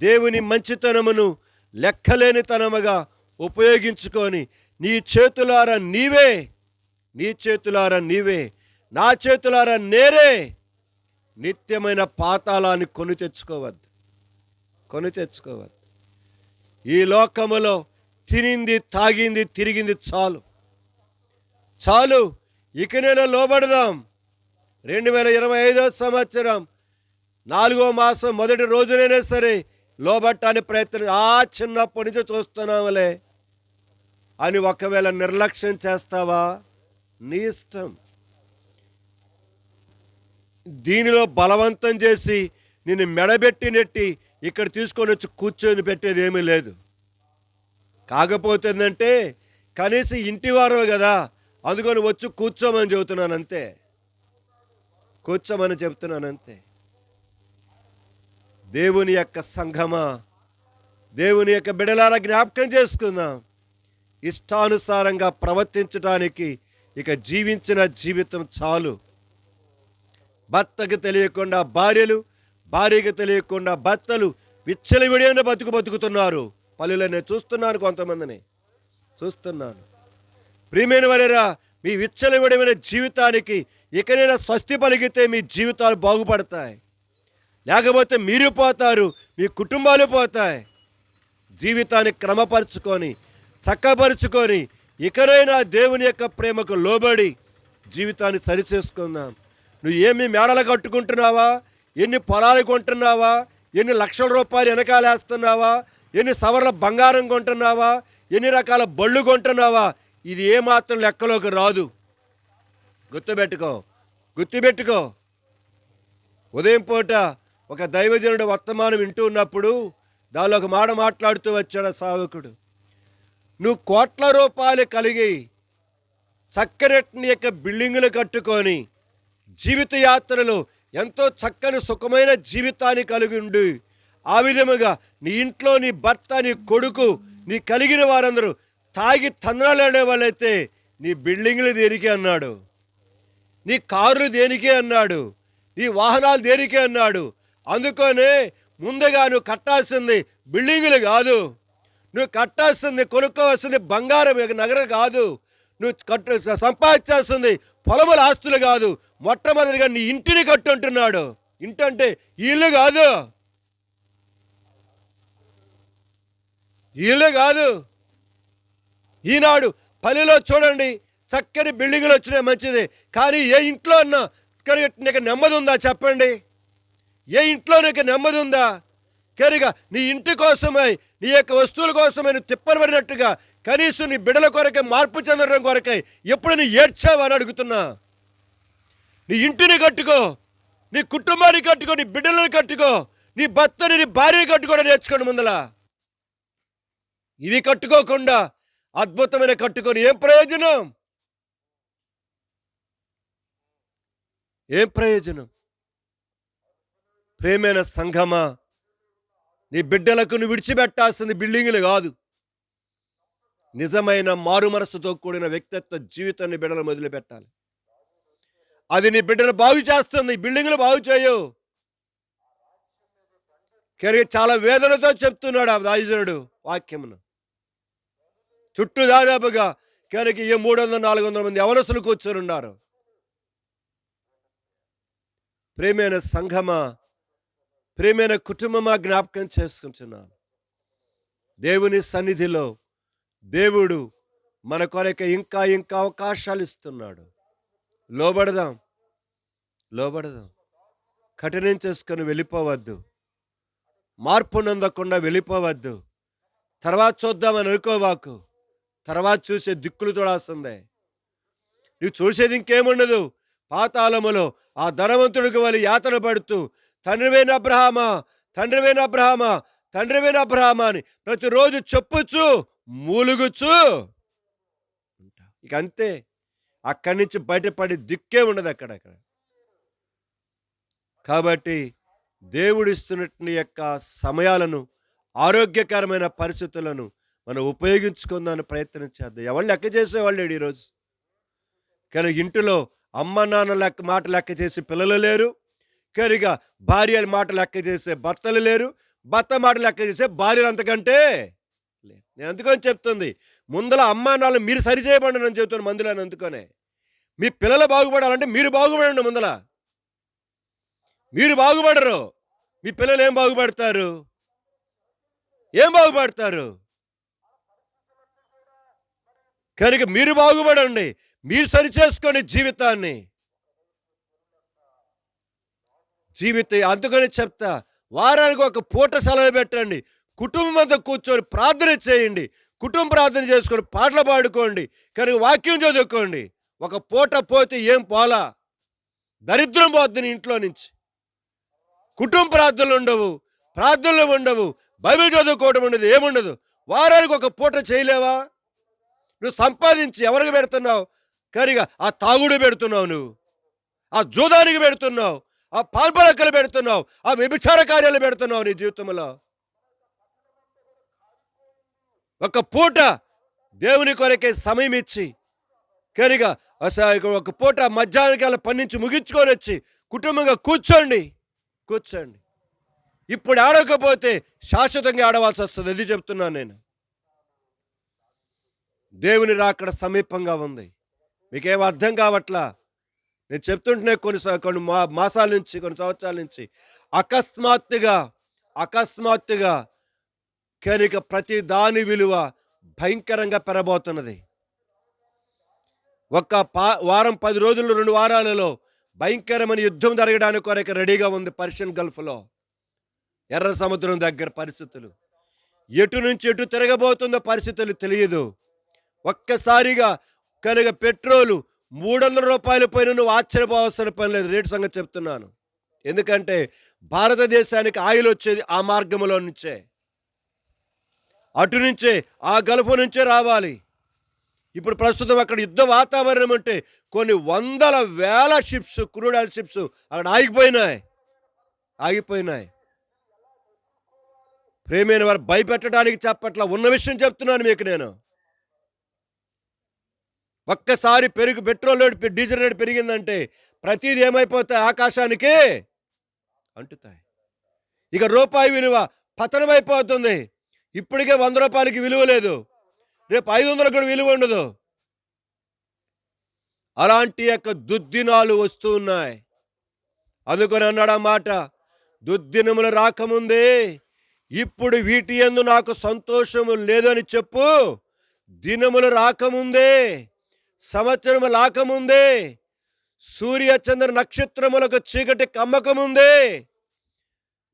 దేవుని మంచితనమును లెక్కలేనితనముగా ఉపయోగించుకొని నీ చేతులారా నీవే, నా చేతులారా నేరే నిత్యమైన పాతాళాన్ని కొని తెచ్చుకోవద్దు. ఈ లోకములో తినింది, తాగింది, తిరిగింది చాలు. ఇకనైనా లోబడదాం. 2025వ సంవత్సరం 4వ మాసం మొదటి రోజునైనా సరే లోబట్టానికి ప్రయత్నం. చిన్నప్పటి నుంచి చూస్తున్నాములే అని ఒకవేళ నిర్లక్ష్యం చేస్తావా, నీ ఇష్టం. దీనిలో బలవంతం చేసి నిన్ను మెడబెట్టి నెట్టి ఇక్కడ తీసుకొని వచ్చి కూర్చొని పెట్టేది ఏమీ లేదు. కాకపోతే ఏంటంటే, కనీసం ఇంటి వారు కదా, అందుకని వచ్చి కూర్చోమని చెబుతున్నాను అంతే. దేవుని యొక్క సంఘమా, దేవుని యొక్క బిడలారా, జ్ఞాపకం చేసుకుందాం. ఇష్టానుసారంగా ప్రవర్తించడానికి ఇక జీవించిన జీవితం చాలు. భర్తకు తెలియకుండా భార్యలు, భార్యకు తెలియకుండా భర్తలు విచ్చలవిడిగా బతుకుతున్నారు. పల్లెలో నేను చూస్తున్నాను, కొంతమందిని చూస్తున్నాను. ప్రియమైన వారేరా, మీ విచ్చలవిడమైన జీవితానికి ఇకనైనా స్వస్తి పలికితే మీ జీవితాలు బాగుపడతాయి. లేకపోతే మీరు పోతారు, మీ కుటుంబాలు పోతాయి. జీవితాన్ని క్రమపరుచుకొని, చక్కపరుచుకొని ఇకనైనా దేవుని యొక్క ప్రేమకు లోబడి జీవితాన్ని సరిచేసుకుందాం. నువ్వు ఏమి మేడలు కట్టుకుంటున్నావా, ఎన్ని పొలాలు కొంటున్నావా, ఎన్ని లక్షల రూపాయలు వెనకాలేస్తున్నావా, ఎన్ని సవర్ల బంగారం కొంటున్నావా, ఎన్ని రకాల బళ్ళు కొంటున్నావా, ఇది ఏమాత్రం లెక్కలోకి రాదు. గుర్తుపెట్టుకో. ఉదయం పూట ఒక దైవజనుడు వర్తమానం వింటూ ఉన్నప్పుడు దానిలో ఒక మాట మాట్లాడుతూ వచ్చాడు సేవకుడు. నువ్వు కోట్ల రూపాయలు కలిగి చక్కని యొక్క బిల్డింగులు కట్టుకొని జీవిత యాత్రలో ఎంతో చక్కని సుఖమైన జీవితాన్ని కలిగి ఉండి, ఆ విధముగా నీ ఇంట్లో నీ భర్త, నీ కొడుకు, నీ కలిగిన వారందరూ తాగి తంద్రాలాడే వాళ్ళైతే నీ బిల్డింగులు దేనికే అన్నాడు, నీ కార్లు దేనికే అన్నాడు, నీ వాహనాలు దేనికే అన్నాడు. అందుకనే ముందుగా నువ్వు కట్టాల్సింది బిల్డింగులు కాదు, నువ్వు కట్టాల్సింది, కొనుక్కోవాల్సింది బంగారం నగరం కాదు, నువ్వు సంపాదించాల్సింది పొలముల ఆస్తులు కాదు. మొట్టమొదటిగా నీ ఇంటిని కట్టు అంటున్నాడు. ఇంటంటే ఇల్లు కాదు. ఈనాడు పల్లెలో చూడండి, చక్కని బిల్డింగులు వచ్చినాయి, మంచిది. కానీ ఏ ఇంట్లో అన్నా నీకు నెమ్మది ఉందా చెప్పండి? ఏ ఇంట్లో నీకు నెమ్మది ఉందా? కనుక నీ ఇంటి కోసమై, నీ యొక్క వస్తువుల కోసమై నువ్వు తిప్పబడినట్టుగా కనీసం నీ బిడ్డల కొరకై, మార్పు చెందడం కొరకై ఎప్పుడు నీ ఏడ్చావని అడుగుతున్నా. నీ ఇంటిని కట్టుకో, నీ కుటుంబాన్ని కట్టుకో, నీ బిడ్డలను కట్టుకో, నీ భర్తని, నీ భార్యని కట్టుకోవడం నేర్చుకోండి ముందలా. ఇవి కట్టుకోకుండా అద్భుతమైన కట్టుకొని ఏం ప్రయోజనం? ప్రేమైన సంఘమా, నీ బిడ్డలకు నువ్వు విడిచిపెట్టాల్సింది బిల్డింగులు కాదు, నిజమైన మారు మనస్సుతో కూడిన వ్యక్తిత్వ జీవితాన్ని బిడ్డలు మొదలుపెట్టాలి. అది నీ బిడ్డను బాగు చేస్తుంది, బిల్డింగ్లు బాగు చేయవు. కానీ చాలా వేదనతో చెప్తున్నాడు ఆ దైవజనుడు వాక్యమును. చుట్టూ దాదాపుగా కనుక ఈ 300, 400 మంది యవనస్తులు కూర్చొని ఉన్నారు. ప్రియమైన సంఘమా, ప్రియమైన కుటుంబమా, జ్ఞాపకం చేసుకుంటున్నాను. దేవుని సన్నిధిలో దేవుడు మన కొరకు ఇంకా ఇంకా అవకాశాలు ఇస్తున్నాడు. లోబడదాం, లోబడదాం. కఠినం చేసుకొని వెళ్ళిపోవద్దు. మార్పు నొందకుండా వెళ్ళిపోవద్దు. తర్వాత చూద్దామని అనుకోవాకు. తర్వాత చూసే దిక్కులు చూడాల్సిందే. నువ్వు చూసేది ఇంకేముండదు. పాతాళములో ఆ ధనవంతుడికి వలి యాతన పడుతూ తండ్రివైన అబ్రహామా, తండ్రివైన అబ్రహామా, తండ్రివైన అబ్రహామా అని ప్రతిరోజు చెప్పుచు మూలుగుచు ఇక అంతే. అక్కడి నుంచి బయటపడి దిక్కే ఉండదు అక్కడక్కడ. కాబట్టి దేవుడిస్తున్నట్టు యొక్క సమయాలను, ఆరోగ్యకరమైన పరిస్థితులను మనం ఉపయోగించుకుందానికి ప్రయత్నం చేద్దాం. ఎవరు లెక్క చేసేవాళ్ళు లేడు ఈరోజు. కానీ ఇంటిలో అమ్మ నాన్న మాట లెక్క చేసి పిల్లలు లేరు. కనుక భార్యల మాట లెక్క చేసే భర్తలు లేరు. భర్త మాట లెక్క చేసే భార్యలు అంతకంటే లేదు. నేను అందుకని చెప్తుంది, ముందల అమ్మా నాన్న మీరు సరిచేయబడి అని చెప్తాను మందులో. అందుకనే మీ పిల్లలు బాగుపడాలంటే మీరు బాగుపడండి. ముందల మీరు బాగుపడరు, మీ పిల్లలు ఏం బాగుపడతారు? ఏం బాగుపడతారు? కనుక మీరు బాగుపడండి, మీరు సరిచేసుకోండి జీవితాన్ని. అందుకని చెప్తా, వారానికి ఒక పూట సెలవు పెట్టండి. కుటుంబం అంతా కూర్చొని ప్రార్థన చేయండి. కుటుంబ ప్రార్థన చేసుకొని పాటలు పాడుకోండి. కనుక వాక్యం చదువుకోండి. ఒక పూట పోతే ఏం పోలా, దరిద్రం పోతుంది ఇంట్లో నుంచి. కుటుంబ ప్రార్థనలు ఉండవు, ప్రార్థనలు ఉండవు, బైబిల్ చదువుకోవడం ఉండదు, ఏముండదు. వారానికి ఒక పూట చేయలేవా? నువ్వు సంపాదించి ఎవరికి పెడుతున్నావు? కనుక ఆ తాగుడు పెడుతున్నావు, నువ్వు ఆ జూదానికి పెడుతున్నావు, ఆ పాల్పలక్కలు పెడుతున్నావు, ఆ వ్యభిచార కార్యాలు పెడుతున్నావు నీ జీవితంలో. ఒక పూట దేవుని కొరకే సమయం ఇచ్చి కనుక ఒక పూట మధ్యాహ్నకాల పని నుంచి ముగించుకొని వచ్చి కుటుంబంగా కూర్చోండి. ఇప్పుడు ఆడకపోతే శాశ్వతంగా ఆడవలసి వస్తుంది. అది చెప్తున్నాను నేను. దేవుని రాకడ సమీపంగా ఉంది. మీకేం అర్థం కావట్లా? నేను చెప్తుంటేనే కొన్ని మాసాల నుంచి, కొన్ని సంవత్సరాల నుంచి అకస్మాత్తుగా కనుక ప్రతి దాని విలువ భయంకరంగా పెరబోతున్నది. వారం 10 రోజులు, 2 వారాలలో భయంకరమైన యుద్ధం జరగడానికి కొరకు రెడీగా ఉంది. పర్షియన్ గల్ఫ్లో, ఎర్ర సముద్రం దగ్గర పరిస్థితులు ఎటు నుంచి ఎటు తిరగబోతుందో పరిస్థితులు తెలియదు. ఒక్కసారిగా కనుక పెట్రోలు 300 రూపాయల పైన నువ్వు ఆశ్చర్యపోవాల్సిన పని లేదు. రేటు సంగతి చెప్తున్నాను. ఎందుకంటే భారతదేశానికి ఆయిల్ వచ్చేది ఆ మార్గంలో నుంచే, అటు నుంచే, ఆ గల్ఫ్ నుంచే రావాలి. ఇప్పుడు ప్రస్తుతం అక్కడ యుద్ధ వాతావరణం అంటే కొన్ని వందల వేల షిప్స్, క్రూడ్ ఆయిల్ షిప్స్ అక్కడ ఆగిపోయినాయి. ప్రేమైన వారు భయపెట్టడానికి చెప్పట్లా, ఉన్న విషయం చెప్తున్నాను మీకు నేను. ఒక్కసారి పెట్రోల్ రేటు, డీజిల్ రేటు పెరిగిందంటే ప్రతిదీ ఏమైపోతాయి? ఆకాశానికి అంటుతాయి. ఇక రూపాయి విలువ పతనమైపోతుంది. ఇప్పటికే 100 రూపాయలకి విలువ లేదు, రేపు 500 కూడా విలువ ఉండదు. అలాంటి యొక్క దుర్దినాలు వస్తూ ఉన్నాయి. అందుకని అన్నాడు ఆ మాట, దుర్దినములు రాకముందే ఇప్పుడు వీటి యందు నాకు సంతోషము లేదని చెప్పు. దినములు రాకముందే, సంవత్సరము రాకముందే, సూర్య చంద్ర నక్షత్రములకు చీకటి కమ్మకముందే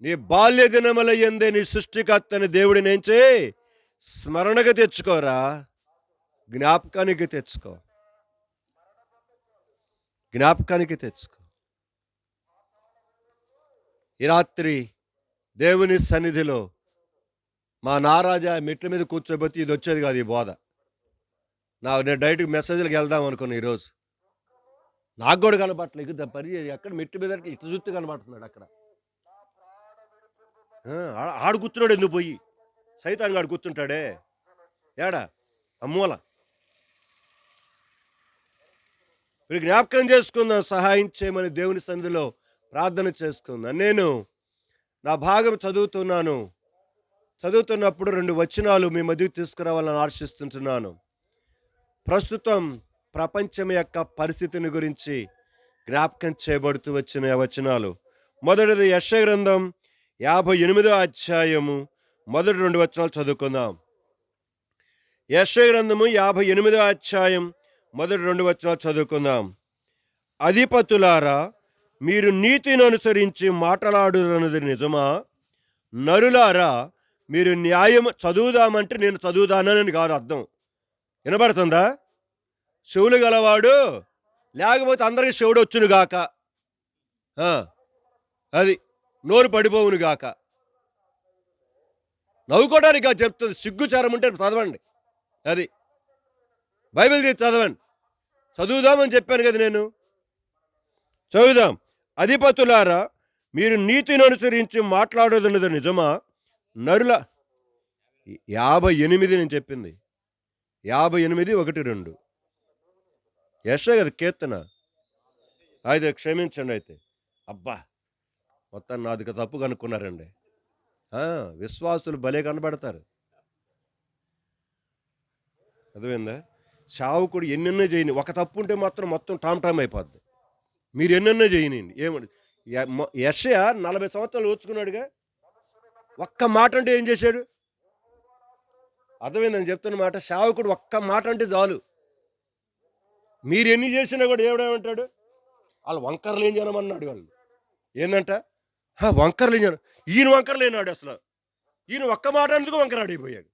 నీ బాల్య దినముల యందే నీ సృష్టికర్తని దేవుడి నుంచి స్మరణకు తెచ్చుకోరా, జ్ఞాపకానికి తెచ్చుకో. ఈ రాత్రి దేవుని సన్నిధిలో మా నారాజా మెట్ల మీద కూర్చోబోతే ఇది వచ్చేది కాదు ఈ బోధ. నేను డైరెక్ట్గా మెసేజ్లకు వెళ్దాం అనుకున్నా. ఈరోజు నాకు కూడా కనబట్టలేదు. ఇక పని ఎక్కడ మెట్టు మీద ఇట్లా చూస్తూ కనబడుతున్నాడు. అక్కడ ఆడు కూర్చున్నాడు. ఎందుకు పోయి సైతాన్ గాడు కూర్చుంటాడే ఏడా? మూల. మీరు జ్ఞాపకం చేసుకుందాం, సహాయం చేయమని దేవుని సన్నిధిలో ప్రార్థన చేసుకుందాం. నేను నా భాగం చదువుతున్నప్పుడు 2 వచనాలు మీ మధ్యకు తీసుకురావాలని ఆశిస్తుంటున్నాను. ప్రస్తుతం ప్రపంచం యొక్క పరిస్థితిని గురించి జ్ఞాపకం చేయబడుతూ వచ్చిన వచనాలు. మొదటిది యెషయా గ్రంథం 58వ అధ్యాయము మొదటి 2 వచనాలు చదువుకుందాం. యెషయా గ్రంథము 58వ అధ్యాయం మొదటి 2 వచనాలు చదువుకుందాం. అధిపతులారా, మీరు నీతిని అనుసరించి మాట్లాడుతున్నది నిజమా? నరులారా, మీరు న్యాయం చదువుదామంటే నేను చదువుదానని కాదు అర్థం. వినబడుతుందా? చెవులు గలవాడు లేకపోతే అందరికీ చెవుడు వచ్చును గాక. అది నోరు పడిపోవును గాక. నవ్వుకోవడానికి కాదు చెప్తుంది. సిగ్గుచారం ఉంటే చదవండి. అది బైబిల్ తీసి చదవండి. చదువుదామని చెప్పాను కదా నేను. చదువుదాం. అధిపతులారా, మీరు నీతిని అనుసరించి మాట్లాడేదన్నది నిజమా? నరుల 58 నేను చెప్పింది. 58, 1, 2. యెషయా కదా కీర్తన. అయితే క్షమించండి అయితే. అబ్బా, మొత్తం నాది తప్పు కనుక్కున్నారండి. విశ్వాసులు భలే కనబడతారు. అర్థమైందా? చావుకుడు ఎన్నెన్నో చేయని, ఒక తప్పు ఉంటే మాత్రం మొత్తం టామ్ అయిపోద్ది. మీరు ఎన్నెన్నో చేయనండి. ఏమండి, యెషయా 40 సంవత్సరాలు ఓచుకున్నాడుగా. ఒక్క మాట అంటే ఏం చేశాడు? అర్థమైందని చెప్తున్న మాట. సేవకుడు ఒక్క మాట అంటే చాలు. మీరు ఎన్ని చేసినా కూడా ఏమిటేమంటాడు? వాళ్ళు వంకరలేని జనం అన్నాడు. వాళ్ళు ఏందంట? వంకరలేని జనం. ఈయన వంకరలేనాడు అసలు. ఈయన ఒక్క మాట అందుకు వంకరాడిపోయాడు.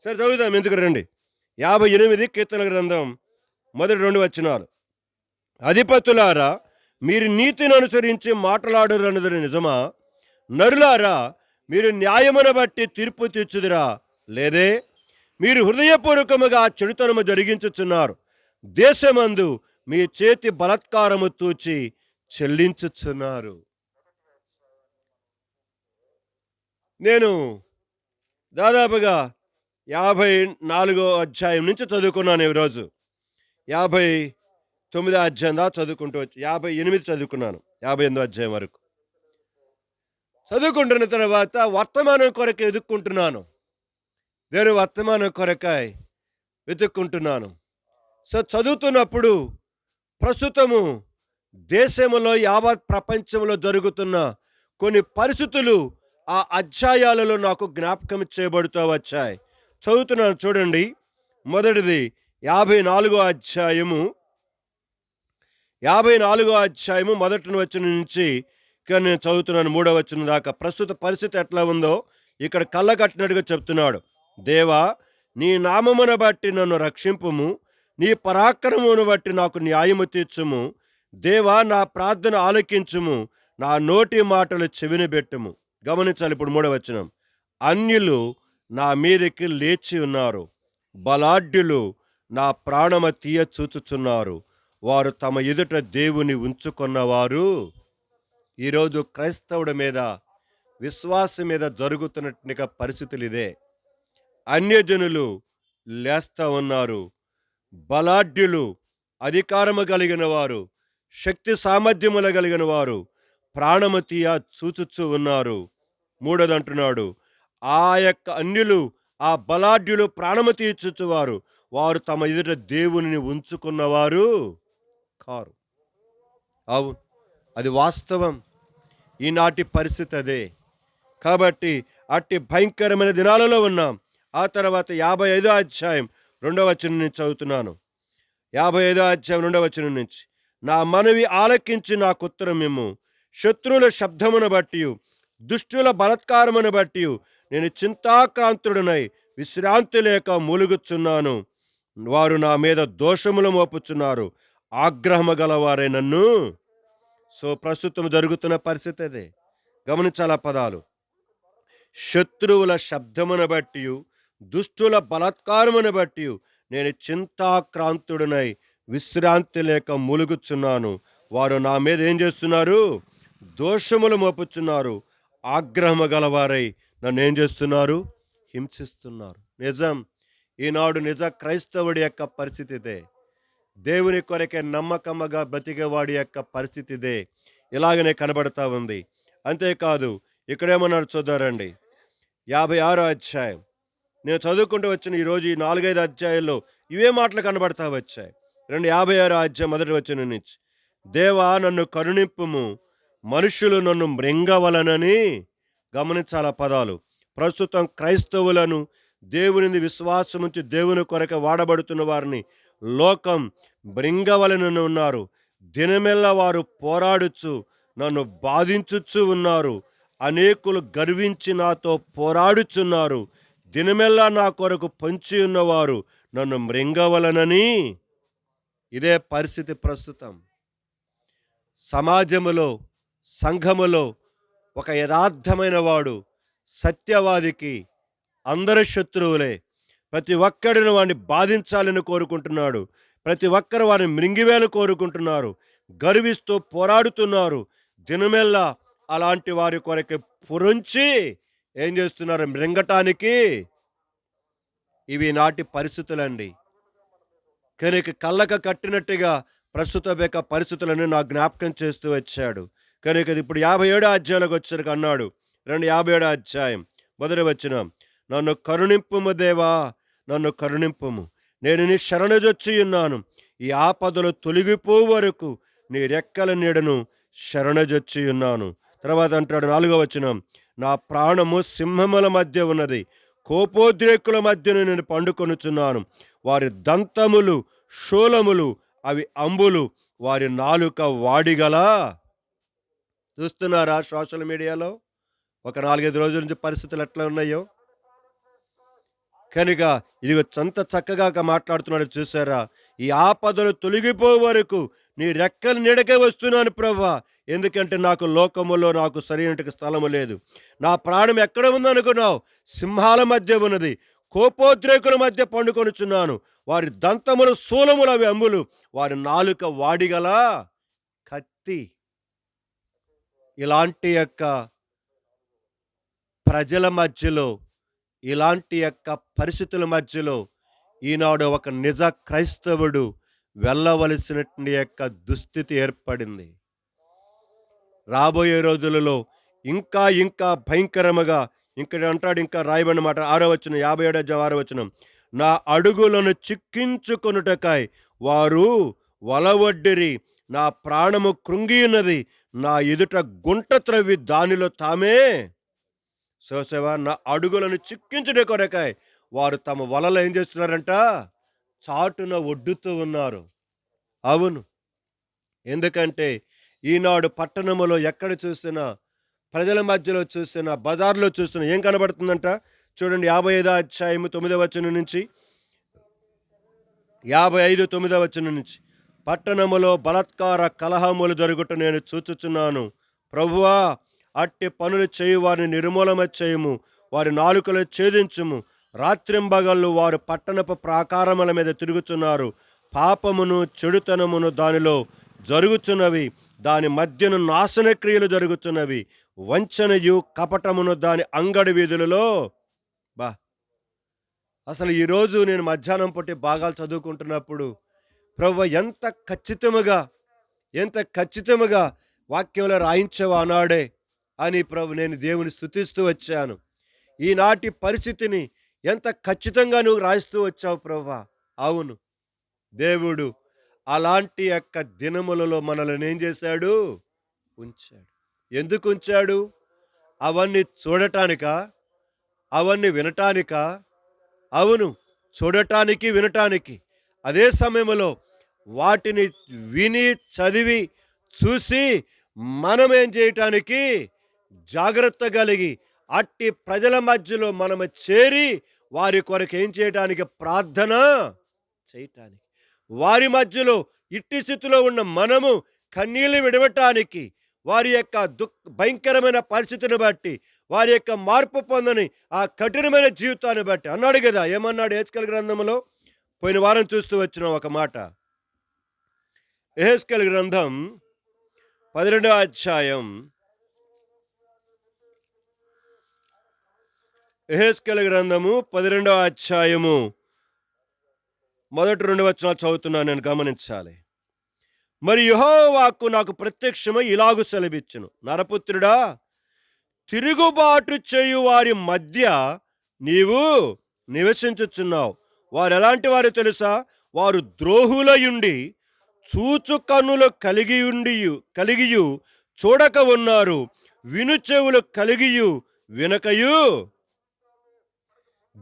సరే చదువుదాం, ఎందుకు రండి. 58 కీర్తన గ్రంథం మొదటి 2 వచనాలు. అధిపతులారా, మీరు నీతిని అనుసరించి మాట్లాడరన్నది నిజమా? నరులారా, మీరు న్యాయమును బట్టి తీర్పు తీర్చుదురా? లేదే, మీరు హృదయపూర్వకముగా చెడుతనము జరిగించుచున్నారు. దేశమందు మీ చేతి బలాత్కారము తూచి చెల్లించుచున్నారు. నేను దాదాపుగా 54వ అధ్యాయం నుంచి చదువుకున్నాను ఈరోజు. 59వ అధ్యాయం దాకా చదువుకుంటూ వచ్చి 58 చదువుకున్నాను. 58వ అధ్యాయం వరకు చదువుకుంటున్న తర్వాత వర్తమానం కొరకు ఎదుక్కుంటున్నాను. దేవుని వర్తమానం కొరకై వెతుక్కుంటున్నాను. సో చదువుతున్నప్పుడు ప్రస్తుతము దేశంలో, యావత్ ప్రపంచంలో జరుగుతున్న కొన్ని పరిస్థితులు ఆ అధ్యాయాలలో నాకు జ్ఞాపకం చేయబడుతూ వచ్చాయి. చదువుతున్నాను చూడండి. మొదటిది 54వ అధ్యాయము. 54వ అధ్యాయము మొదటి వచనం నుంచి ఇక్కడ నేను చదువుతున్నాను 3వ వచనం దాకా. ప్రస్తుత పరిస్థితి ఎట్లా ఉందో ఇక్కడ కళ్ళ కట్టినట్టుగా చెప్తున్నాడు. దేవా, నీ నామమును బట్టి నన్ను రక్షింపుము, నీ పరాక్రమమును బట్టి నాకు న్యాయము తీర్చుము. దేవా, నా ప్రార్థన ఆలకించుము, నా నోటి మాటలు చెవినబెట్టుము. గమనించాలి ఇప్పుడు 3వ వచనం. అన్యులు నా మీదకి లేచి ఉన్నారు, బలాఢ్యులు నా ప్రాణమ తీయ చూచుచున్నారు. వారు తమ ఎదుట దేవుని ఉంచుకున్నవారు. ఈరోజు క్రైస్తవుడి మీద, విశ్వాసం మీద జరుగుతున్నట్టుగా పరిస్థితులు ఇదే. అన్యజనులు లేస్తా ఉన్నారు. బలాఢ్యులు, అధికారము కలిగిన వారు, శక్తి సామర్థ్యములు కలిగిన వారు ప్రాణము తీయ చూచుచూ ఉన్నారు. 3వది అంటున్నాడు, ఆ యొక్క అన్యులు, ఆ బలాఢ్యులు ప్రాణము తీర్చుచువారు, వారు తమ ఎదుట దేవుని ఉంచుకున్నవారు కారు. అవును, అది వాస్తవం. ఈనాటి పరిస్థితి అదే. కాబట్టి అట్టి భయంకరమైన దినాలలో ఉన్నాం. ఆ తర్వాత 55వ అధ్యాయం 2వ వచనం నుంచి చదువుతున్నాను. 55వ అధ్యాయం 2వ వచనం నుంచి. నా మనవి ఆలకించి నాకు ఉత్తరమిమ్ము. శత్రువుల శబ్దమును బట్టి, దుష్టుల బలాత్కారమును బట్టి నేను చింతాక్రాంతుడనై విశ్రాంతి లేక మూలుగుచున్నాను. వారు నా మీద దోషములు మోపుచున్నారు, ఆగ్రహము గలవారే నన్ను. సో ప్రస్తుతం జరుగుతున్న పరిస్థితి అదే. గమనించాల పదాలు. శత్రువుల శబ్దమును బట్టి, దుష్టుల బలాత్కారమును బట్టి నేను చింతాక్రాంతుడనై విశ్రాంతి లేక మూలుగుచున్నాను. వారు నా మీద ఏం చేస్తున్నారు? దోషములు మోపుచున్నారు, ఆగ్రహము గలవారై నన్ను ఏం చేస్తున్నారు? హింసిస్తున్నారు. నిజం, ఈనాడు నిజ క్రైస్తవుడి యొక్క పరిస్థితి ఇదే. దేవుని కొరకే నమ్మకముగా బ్రతికేవాడి యొక్క పరిస్థితి ఇదే. ఇలాగనే కనబడతా ఉంది. అంతేకాదు ఇక్కడేమన్నాడు చూద్దారండి. 56 అధ్యాయం. నేను చదువుకుంటూ వచ్చిన ఈరోజు ఈ 4, 5 అధ్యాయాల్లో ఇవే మాటలు కనబడతా వచ్చాయి. 56 అధ్యాయం మొదటి వచనం నుంచి. దేవా నన్ను కరుణింపుము, మనుషులు నన్ను మృంగవలనని. గమనించాల పదాలు. ప్రస్తుతం క్రైస్తవులను, దేవునిని విశ్వాసముంచి దేవుని కొరకు వాడబడుతున్న వారిని లోకం మృంగవలనని ఉన్నారు. దినమెల్లా వారు పోరాడుచు నన్ను బాధించుచు ఉన్నారు. అనేకులు గర్వించి నాతో పోరాడుచున్నారు. దినమెల్లా నా కొరకు పొంచి ఉన్నవారు నన్ను మృంగవలనని. ఇదే పరిస్థితి ప్రస్తుతం సమాజములో, సంఘములో. ఒక యథార్థమైన వాడు, సత్యవాదికి అందరు శత్రువులే. ప్రతి ఒక్కడిని వాడిని బాధించాలని కోరుకుంటున్నాడు. ప్రతి ఒక్కరు వారిని మృంగివేలు కోరుకుంటున్నారు. గర్విస్తూ పోరాడుతున్నారు. దినమెల్లా అలాంటి వారి కొరకు పొరించి ఏం చేస్తున్నారు? మృంగటానికి. ఇవి నాటి పరిస్థితులండి. కనుక కళ్ళకు కట్టినట్టుగా ప్రస్తుత యొక్క పరిస్థితులను నా జ్ఞాపకం చేస్తూ వచ్చాడు. కనుక ఇప్పుడు 57 అధ్యాయంలోకి వచ్చేసరికి అన్నాడు. 57 అధ్యాయం మొదటి వచనం. నన్ను కరుణింపుము దేవా, నన్ను కరుణింపుము. నేను నీ శరణుజొచ్చి ఉన్నాను. ఈ ఆపదలు తొలగిపో వరకు నీ రెక్కల నీడను శరణుజొచ్చి ఉన్నాను. తర్వాత అంటాడు 4వ వచనం. నా ప్రాణము సింహముల మధ్య ఉన్నది, కోపోద్రేకుల మధ్యను నేను పండుకొనుచున్నాను. వారి దంతములు శూలములు, అవి అంబులు, వారి నాలుక వాడిగల. చూస్తున్నారా సోషల్ మీడియాలో ఒక 4-5 రోజుల నుంచి పరిస్థితులు ఎట్లా ఉన్నాయో. కనుక ఇది ఎంత చక్కగా మాట్లాడుతున్నాడు చూసారా. ఈ ఆపదలు తొలగిపో వరకు నీ రెక్కల నీడకే వస్తున్నాను ప్రభువా. ఎందుకంటే నాకు లోకములో నాకు సరైన స్థలము లేదు. నా ప్రాణం ఎక్కడ ఉందనుకున్నావు? సింహాల మధ్య ఉన్నది, కోపోద్రేకుల మధ్య పండుకొనుచున్నాను. వారి దంతములు శూలములు, అవి అంబులు, వారి నాలుక వాడిగల కత్తి. ఇలాంటి యొక్క ప్రజల మధ్యలో, ఇలాంటి యొక్క పరిస్థితుల మధ్యలో ఈనాడు ఒక నిజ క్రైస్తవుడు వెళ్ళవలసినటువంటి యొక్క దుస్థితి ఏర్పడింది. రాబోయే రోజులలో ఇంకా ఇంకా భయంకరముగా ఇక్కడ అంటాడు. ఇంకా రాయబడిన మాట 6వ వచనం, 57 6వ వచనం. నా అడుగులను చిక్కించుకొనుటకై వారు వలవడ్డిరి. నా ప్రాణము కృంగియున్నది. నా ఎదుట గుంట త్రవ్వి దానిలో తామే. చూసావా, నా అడుగులను చిక్కించుట కొరకై వారు తమ వలలు ఏం చేస్తున్నారంట? చాటున ఒడ్డుతూ ఉన్నారు. అవును, ఎందుకంటే ఈనాడు పట్టణములో ఎక్కడ చూసినా, ప్రజల మధ్యలో చూసినా, బజార్లో చూసినా ఏం కనబడుతుందంట? చూడండి 55 అధ్యాయము 9వ వచనం నుంచి 55 9వ వచనం నుంచి. పట్టణములో బలాత్కార కలహములు జరుగుట నేను చూచుచున్నాను. ప్రభువా, అట్టి పనులు చేయు వారిని నిర్మూలన చేయము, వారి నాలుకలు ఛేదించుము. రాత్రింబగళ్ళు వారు పట్టణపు ప్రాకారముల మీద తిరుగుచున్నారు. పాపమును చెడుతనమును దానిలో జరుగుచున్నవి, దాని మధ్యను నాశన క్రియలు జరుగుతున్నవి. వంచనయు కపటమును దాని అంగడి వీధులలో. బా, అసలు ఈరోజు నేను మధ్యాహ్నం పూట భాగాలు చదువుకుంటున్నప్పుడు ప్రభువా ఎంత ఖచ్చితముగా వాక్యంలో రాయించవా అన్నాడే అని నేను దేవుని స్తుతిస్తూ వచ్చాను. ఈనాటి పరిస్థితిని ఎంత ఖచ్చితంగా నువ్వు రాయిస్తూ వచ్చావు ప్రభువా. అవును, దేవుడు అలాంటి యొక్క దినములలో మనల్ని ఏం చేశాడు? ఉంచాడు. ఎందుకు ఉంచాడు? అవన్నీ చూడటానికా? అవన్నీ వినటానికా? అవును, చూడటానికి, వినటానికి. అదే సమయంలో వాటిని విని, చదివి, చూసి మనం ఏం చేయటానికి? జాగ్రత్త కలిగి అట్టి ప్రజల మధ్యలో మనము చేరి వారి కొరకు ఏం చేయటానికి? ప్రార్థన చేయటానికి. వారి మధ్యలో ఇట్టి స్థితిలో ఉన్న మనము కన్నీళ్లు విడవటానికి, వారి యొక్క భయంకరమైన పరిస్థితిని బట్టి, వారి యొక్క మార్పు పొందని ఆ కఠినమైన జీవితాన్ని బట్టి అన్నాడు కదా. ఏమన్నాడు యెహెజ్కేలు గ్రంథంలో? పోయిన వారం చూస్తూ వచ్చిన ఒక మాట. యెహెజ్కేలు గ్రంథం 12వ అధ్యాయం. యెహెజ్కేలు గ్రంథము 12వ అధ్యాయము మొదటి 2 వచనాలు చదువుతున్నాను, నేను గమనించాలి. మరి యెహోవా వాక్కు నాకు ప్రత్యక్షమై ఇలాగు సెలవిచ్చును, నరపుత్రుడా, తిరుగుబాటు చేయు వారి మధ్య నీవు నివసించుచున్నావు. వారు ఎలాంటి వారు తెలుసా? వారు ద్రోహులయుండి చూచు కన్నులు కలిగియు చూడక ఉన్నారు, విను చెవులు కలిగియు వినకయు.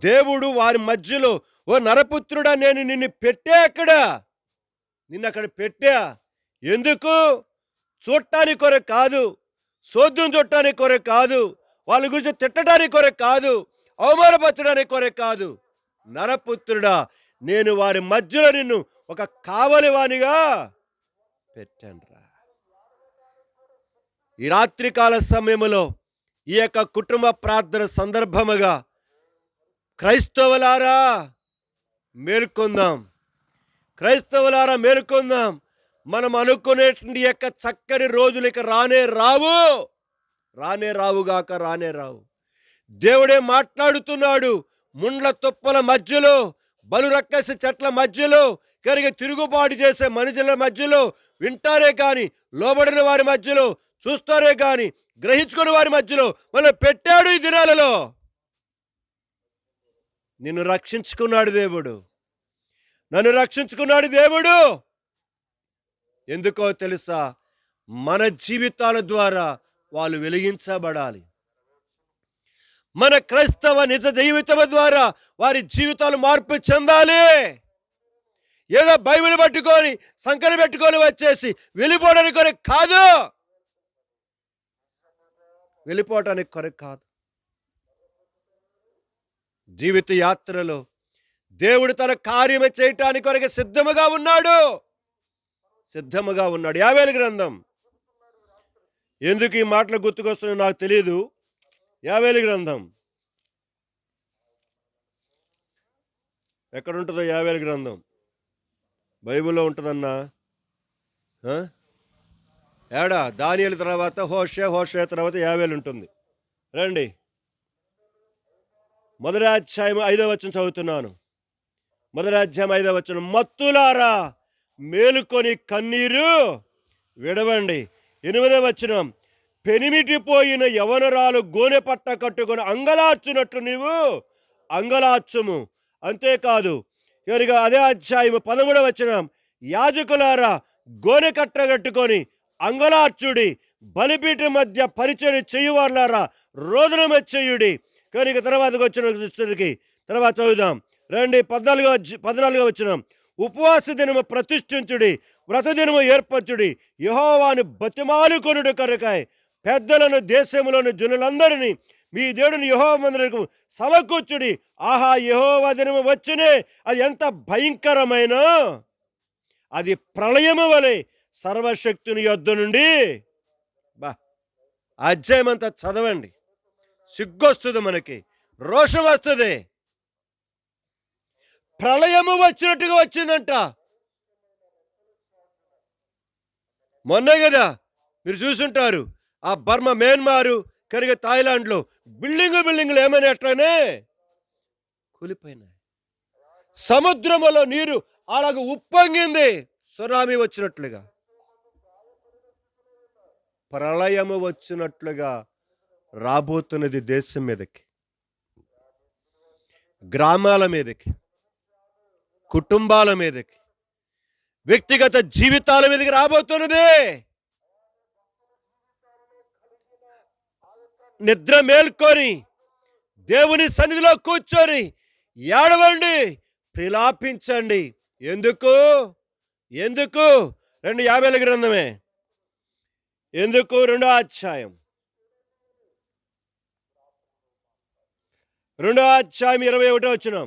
దేవుడు వారి మధ్యలో, ఓ నరపుత్రుడా, నేను నిన్ను పెట్టా అక్కడ, నిన్ను అక్కడ పెట్టా. ఎందుకు? చూడటానికి కొరకు కాదు, సోద్యం చూడటానికి కొరకు కాదు, వాళ్ళ గురించి తిట్టడానికి కొరకు కాదు, అవమానపరచడానికి కొరకు కాదు. నరపుత్రుడా, నేను వారి మధ్యలో నిన్ను ఒక కావలివానిగా పెట్టానురా. ఈ రాత్రికాల సమయంలో ఈ యొక్క కుటుంబ ప్రార్థన సందర్భముగా క్రైస్తవులారా మేల్కొందాం, క్రైస్తవులారా మేల్కొందాం. మనం అనుకునేటువంటి యొక్క చక్కని రోజులు ఇక రానే రావు. దేవుడే మాట్లాడుతున్నాడు. ముండ్ల తుప్పల మధ్యలో, బలురక్కసి చెట్ల మధ్యలో, కరిగి తిరుగుబాటు చేసే మనుషుల మధ్యలో వింటారే కానీ, లోబడిన వారి మధ్యలో చూస్తారే కానీ, గ్రహించుకుని వారి మధ్యలో మనం పెట్టాడు. ఈ దినాలలో నిన్ను రక్షించుకున్నాడు దేవుడు, నన్ను రక్షించుకున్నాడు దేవుడు. ఎందుకో తెలుసా? మన జీవితాల ద్వారా వాళ్ళు వెలిగించబడాలి. మన క్రైస్తవ నిజ జీవితం ద్వారా వారి జీవితాలు మార్పు చెందాలి. ఏదో బైబిల్ పట్టుకొని సంకన పెట్టుకొని వచ్చేసి వెళ్ళిపోవడానికి కొరకు కాదు, వెళ్ళిపోవటానికి కొరకు కాదు. జీవిత యాత్రలో దేవుడు తన కార్యము చేయటానికి కొరకు సిద్ధముగా ఉన్నాడు. యావేలు గ్రంథం, ఎందుకు ఈ మాటలు గుర్తుకొస్తున్నాయో నాకు తెలియదు. యావేలు గ్రంథం ఎక్కడుంటుందో? యావేలు గ్రంథం బైబిల్లో ఉంటుందన్నా. ఏడా? దానియేలు తర్వాత హోషే తర్వాత యావేలు ఉంటుంది. రండి, మొదటి అధ్యాయం 5వ వచనం చదువుతున్నాను. మొదటి అధ్యాయం 5వ వచనం, మత్తులారా మేలుకొని కన్నీరు విడవండి. 8వ వచనం, పెనిమిటిపోయిన యవనరాలు గోనె పట్ట కట్టుకొని అంగలార్చున్నట్లు నీవు అంగలార్చుము. అంతేకాదు, కనుక అదే అధ్యాయం 13వ వచనం, యాజకులారా గోనె కట్ట కట్టుకొని అంగలార్చుడి, బలిపీఠం మధ్య పరిచయం చేయువారులారా రోదనం చేయుడి. కనుక తర్వాతకు వచ్చిన తర్వాత చదువుదాం రండి. 14వ వచనం, ఉపవాస దినము ప్రతిష్ఠించుడి, వ్రత దినము ఏర్పరచుడి, యెహోవాను బతిమాలుకొనుడు కొరకై పెద్దలను దేశములోని జనులందరినీ మీ దేవుని యెహోవా మందిరమునకు సమకూర్చుడి. ఆహా, యెహోవా దినము వచ్చినే, అది ఎంత భయంకరమైన, అది ప్రళయము వలె సర్వశక్తుని యొద్ద నుండి. అధ్యాయం అంతా చదవండి, సిగ్గొస్తుంది, మనకి రోషం వస్తుంది. ప్రళయము వచ్చినట్టుగా వచ్చిందంట. మొన్నే కదా మీరు చూసుంటారు, ఆ బర్మా, మయన్మారు, కనుక థాయిలాండ్లో బిల్డింగులు ఏమైనా అట్లనే కూలిపోయినాయి. సముద్రములో నీరు అలాగ ఉప్పొంగింది, సునామీ వచ్చినట్లుగా, ప్రళయము వచ్చినట్లుగా రాబోతున్నది. దేశం మీదకి, గ్రామాల మీదకి, కుటుంబాల మీదకి, వ్యక్తిగత జీవితాల మీదకి రాబోతున్నది. నిద్ర మేల్కొని దేవుని సన్నిధిలో కూర్చొని ఏడవండి, ప్రిలాపించండి. ఎందుకు? 2 యావేలు గ్రంథమే, ఎందుకు? 2వ అధ్యాయం 21వ వచనం,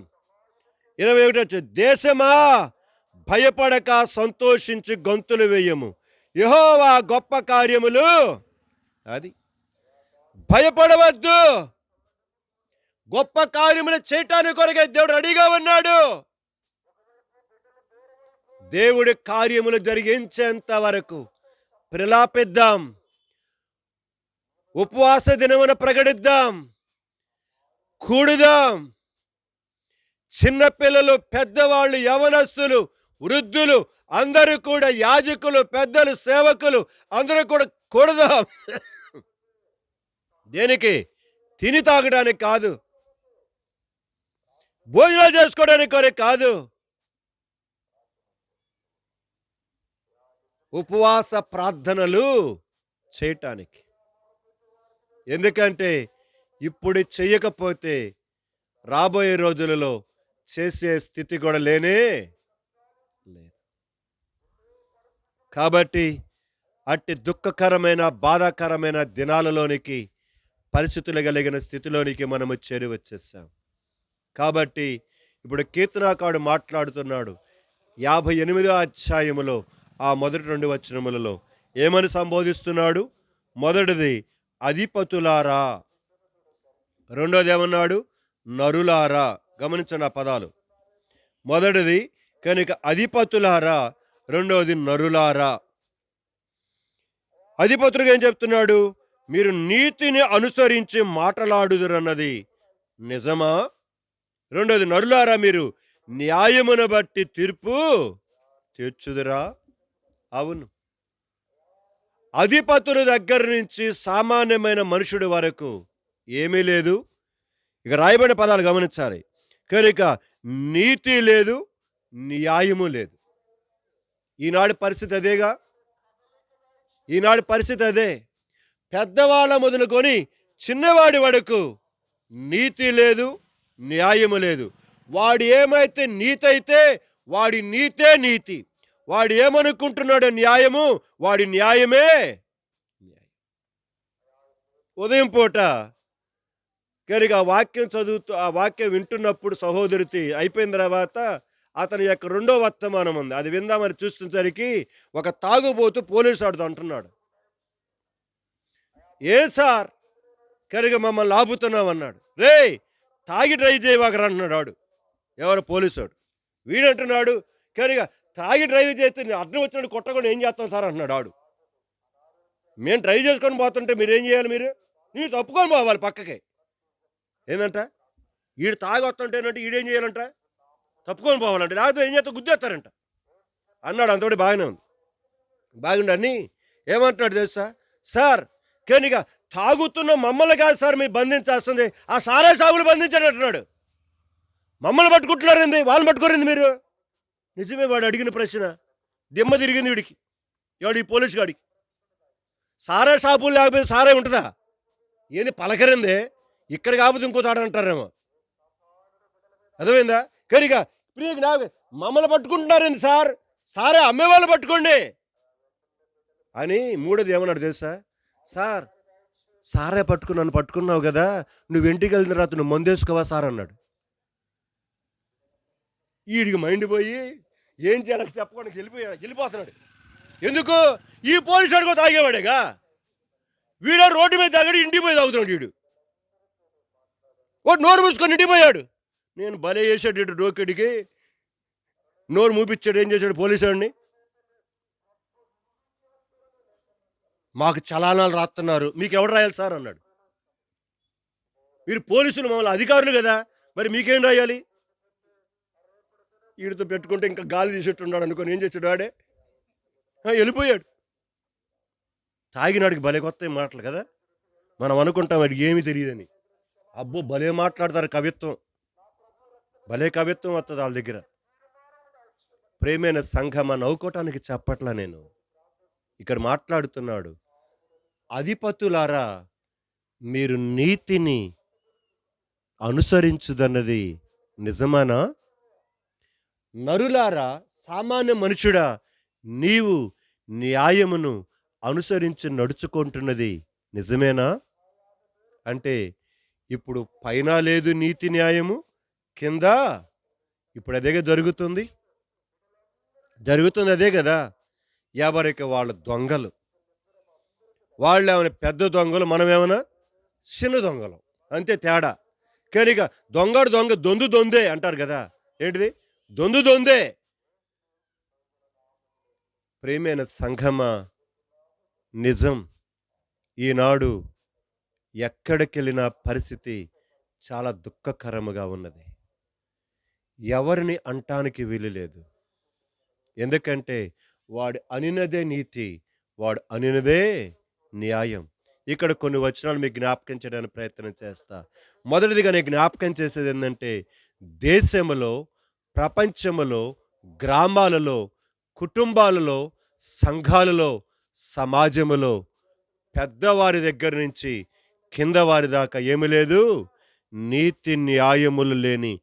21వ వచనం, దేశమా భయపడక సంతోషించి గొంతులు వేయము, యెహోవా గొప్ప కార్యములు. అది భయపడవద్దు, గొప్ప కార్యములు చేయటానికి కొరకే దేవుడు రెడీగా ఉన్నాడు. దేవుడి కార్యములు జరిగించేంత వరకు ప్రలాపిద్దాం, ఉపవాస దినమున ప్రకటిద్దాం, కూడుదాం, చిన్నపిల్లలు, పెద్దవాళ్ళు, యవనస్తులు, వృద్ధులు అందరూ కూడా, యాజకులు, పెద్దలు, సేవకులు అందరూ కూడా కొడదాం. దేనికి? తిని తాగడానికి కాదు, భోజనాలు చేసుకోవడానికి కొరకు కాదు, ఉపవాస ప్రార్థనలు చేయటానికి. ఎందుకంటే ఇప్పుడు చెయ్యకపోతే రాబోయే రోజులలో చేసే స్థితి కూడా లేనే లేదు. కాబట్టి అట్టి దుఃఖకరమైన, బాధాకరమైన దినాలలోనికి, పరిస్థితులు కలిగిన స్థితిలోనికి మనము చేరి వచ్చేసాం. కాబట్టి ఇప్పుడు కీర్తనాకారుడు మాట్లాడుతున్నాడు 58వ అధ్యాయములో ఆ మొదటి 2 వచనములలో ఏమని సంబోధిస్తున్నాడు? మొదటిది అధిపతులారా, రెండోది ఏమన్నాడు? నరులారా. గమనించండి ఆ పదాలు. మొదటిది కనుక అధిపతులారా, రెండోది నరులారా. అధిపతులుగా ఏం చెప్తున్నాడు? మీరు నీతిని అనుసరించి మాటలాడుదురన్నది నిజమా? రెండోది నరులారా, మీరు న్యాయమును బట్టి తీర్పు తీర్చుదురా? అవును. అధిపతుల దగ్గర నుంచి సామాన్యమైన మనుషుడి వరకు ఏమీ లేదు. ఇక రాయబడిన పదాలు గమనించాలి. కనుక నీతి లేదు, న్యాయము లేదు. ఈనాడు పరిస్థితి అదేగా. ఈనాడు పరిస్థితి అదే. పెద్దవాళ్ళ మొదలుకొని చిన్నవాడి వరకు నీతి లేదు, న్యాయము లేదు. వాడు ఏమైతే నీతి అయితే వాడి నీతే నీతి. వాడు ఏమనుకుంటున్నాడో న్యాయము, వాడి న్యాయమే న్యాయం. ఉదయం పూట కనుక ఆ వాక్యం చదువుతూ, ఆ వాక్యం వింటున్నప్పుడు సహోదరితి అయిపోయిన తర్వాత అతని యొక్క రెండో వర్తమానం ఉంది. అది విందామని చూస్తున్నసరికి ఒక తాగుబోతు పోలీసు వాడితో అంటున్నాడు, ఏ సార్ కనుక మమ్మల్ని ఆపుతున్నావు అన్నాడు. రే తాగి డ్రైవ్ చేయవాకరా అంటున్నాడు వాడు. ఎవరు? పోలీసు వాడు. వీడంటున్నాడు కనుక తాగి డ్రైవ్ చేస్తే అడ్డం వచ్చినట్టు కొట్టకుండా ఏం చేస్తాం సార్ అంటున్నాడు వాడు. మేము డ్రైవ్ చేసుకొని పోతుంటే మీరేం చేయాలి? మీరు తప్పుకొని పోవాలి పక్కకి. ఏంటంట? వీడు తాగి వస్తుంటేనంటే ఈడేం చేయాలంట? తప్పుకొని పోవాలంటే, లేకపోతే ఏం చేస్తా గుద్దేస్తారంట అన్నాడు. అంతటి బాగానే ఉంది, బాగుండని ఏమంటున్నాడు తెలుసా? సార్ కనుక తాగుతున్న మమ్మల్ని కాదు సార్ మీరు బంధించాల్సింది, ఆ సారా సాగులు బంధించాడు అంటున్నాడు. మమ్మల్ని పట్టుకుంటున్నారండి, వాళ్ళని పట్టుకోరింది మీరు. నిజమే. వాడు అడిగిన ప్రశ్న దిమ్మ తిరిగింది వీడికి. ఎవడు? ఈ పోలీసు గాడికి. సారా షాపులు లేకపోతే సారే ఉంటుందా? ఏది పలకరిందే, ఇక్కడ కాకపోతే ఇంకో తాడ అంటారేమో. అర్థమైందా? కనుక మమ్మల్ని పట్టుకుంటున్నారండి సార్, సారే అమ్మేవాళ్ళు పట్టుకోండి అని. మూడోది ఏమన్నాడు తెలుసా? సార్ సారే నన్ను పట్టుకున్నావు కదా, నువ్వు ఇంటికి వెళ్ళిన తర్వాత నువ్వు మందేసుకోవా సార్ అన్నాడు. వీడికి మైండ్ పోయి ఏం చేయాలని చెప్పకుండా వెళ్ళిపోతున్నాడు. ఎందుకు? ఈ పోలీసు వాడికో తాగేవాడేగా. వీడు రోడ్డు మీద తాగాడు, ఇంటికి పోయి తాగుతున్నాడు వీడు. వాడు నోరు మూసుకొని ఇంటికి పోయాడు. నేను భలే చేశాడు ఇటు డోకెడికి, నోరు మూపించాడు. ఏం చేశాడు పోలీసు వాడిని? మాకు చలానాలు రాస్తున్నారు, మీకు ఎవరు రాయాలి సార్ అన్నాడు. మీరు పోలీసులు మమ్మల్ని అధికారులు కదా, మరి మీకేం రాయాలి? వీడితో పెట్టుకుంటే ఇంకా గాలి తీసేట్టున్నాడు అనుకొని ఏం చేశాడు వాడే? వెళ్ళిపోయాడు. తాగినాడికి భలే కొత్త మాటలు కదా. మనం అనుకుంటాం వాడికి ఏమీ తెలియదని. అబ్బో భలే మాట్లాడతారు, కవిత్వం, భలే కవిత్వం వస్తుంది వాళ్ళ దగ్గర. ప్రేమైన సంఘమా, నవ్వుకోవటానికి చెప్పట్లా నేను. ఇక్కడ మాట్లాడుతున్నాడు, అధిపతులారా మీరు నీతిని అనుసరించుదన్నది నిజమానా? నరులారా, సామాన్య మనుషుడా, నీవు న్యాయమును అనుసరించి నడుచుకుంటున్నది నిజమేనా? అంటే ఇప్పుడు పైన లేదు నీతి న్యాయము, కింద ఇప్పుడు అదేగా జరుగుతుంది అదే కదా. ఎవరికి వాళ్ళ దొంగలు, వాళ్ళు ఏమైనా పెద్ద దొంగలు, మనమేమైనా చిన్న దొంగలు, అంతే తేడా. కనుక దొంగడు దొంగ, దొందే అంటారు కదా. ఏంటిది? దొందే. ప్రేమైన సంఘమా, నిజం. ఈనాడు ఎక్కడికెళ్ళిన పరిస్థితి చాలా దుఃఖకరముగా ఉన్నది. ఎవరిని అంటానికి వీలు లేదు. ఎందుకంటే వాడు అనినదే నీతి, వాడు అనినదే న్యాయం. ఇక్కడ కొన్ని వచనాలు మీకు జ్ఞాపకం చేయడానికి ప్రయత్నం చేస్తా. మొదటిదిగా నేను జ్ఞాపకం చేసేది ఏందంటే, దేశములో, ప్రపంచములో, గ్రామాలలో, కుటుంబాలలో, సంఘాలలో, సమాజములో పెద్దవారి దగ్గర నుంచి కింద వారి దాకా ఏమి లేదు, నీతి న్యాయములు లేని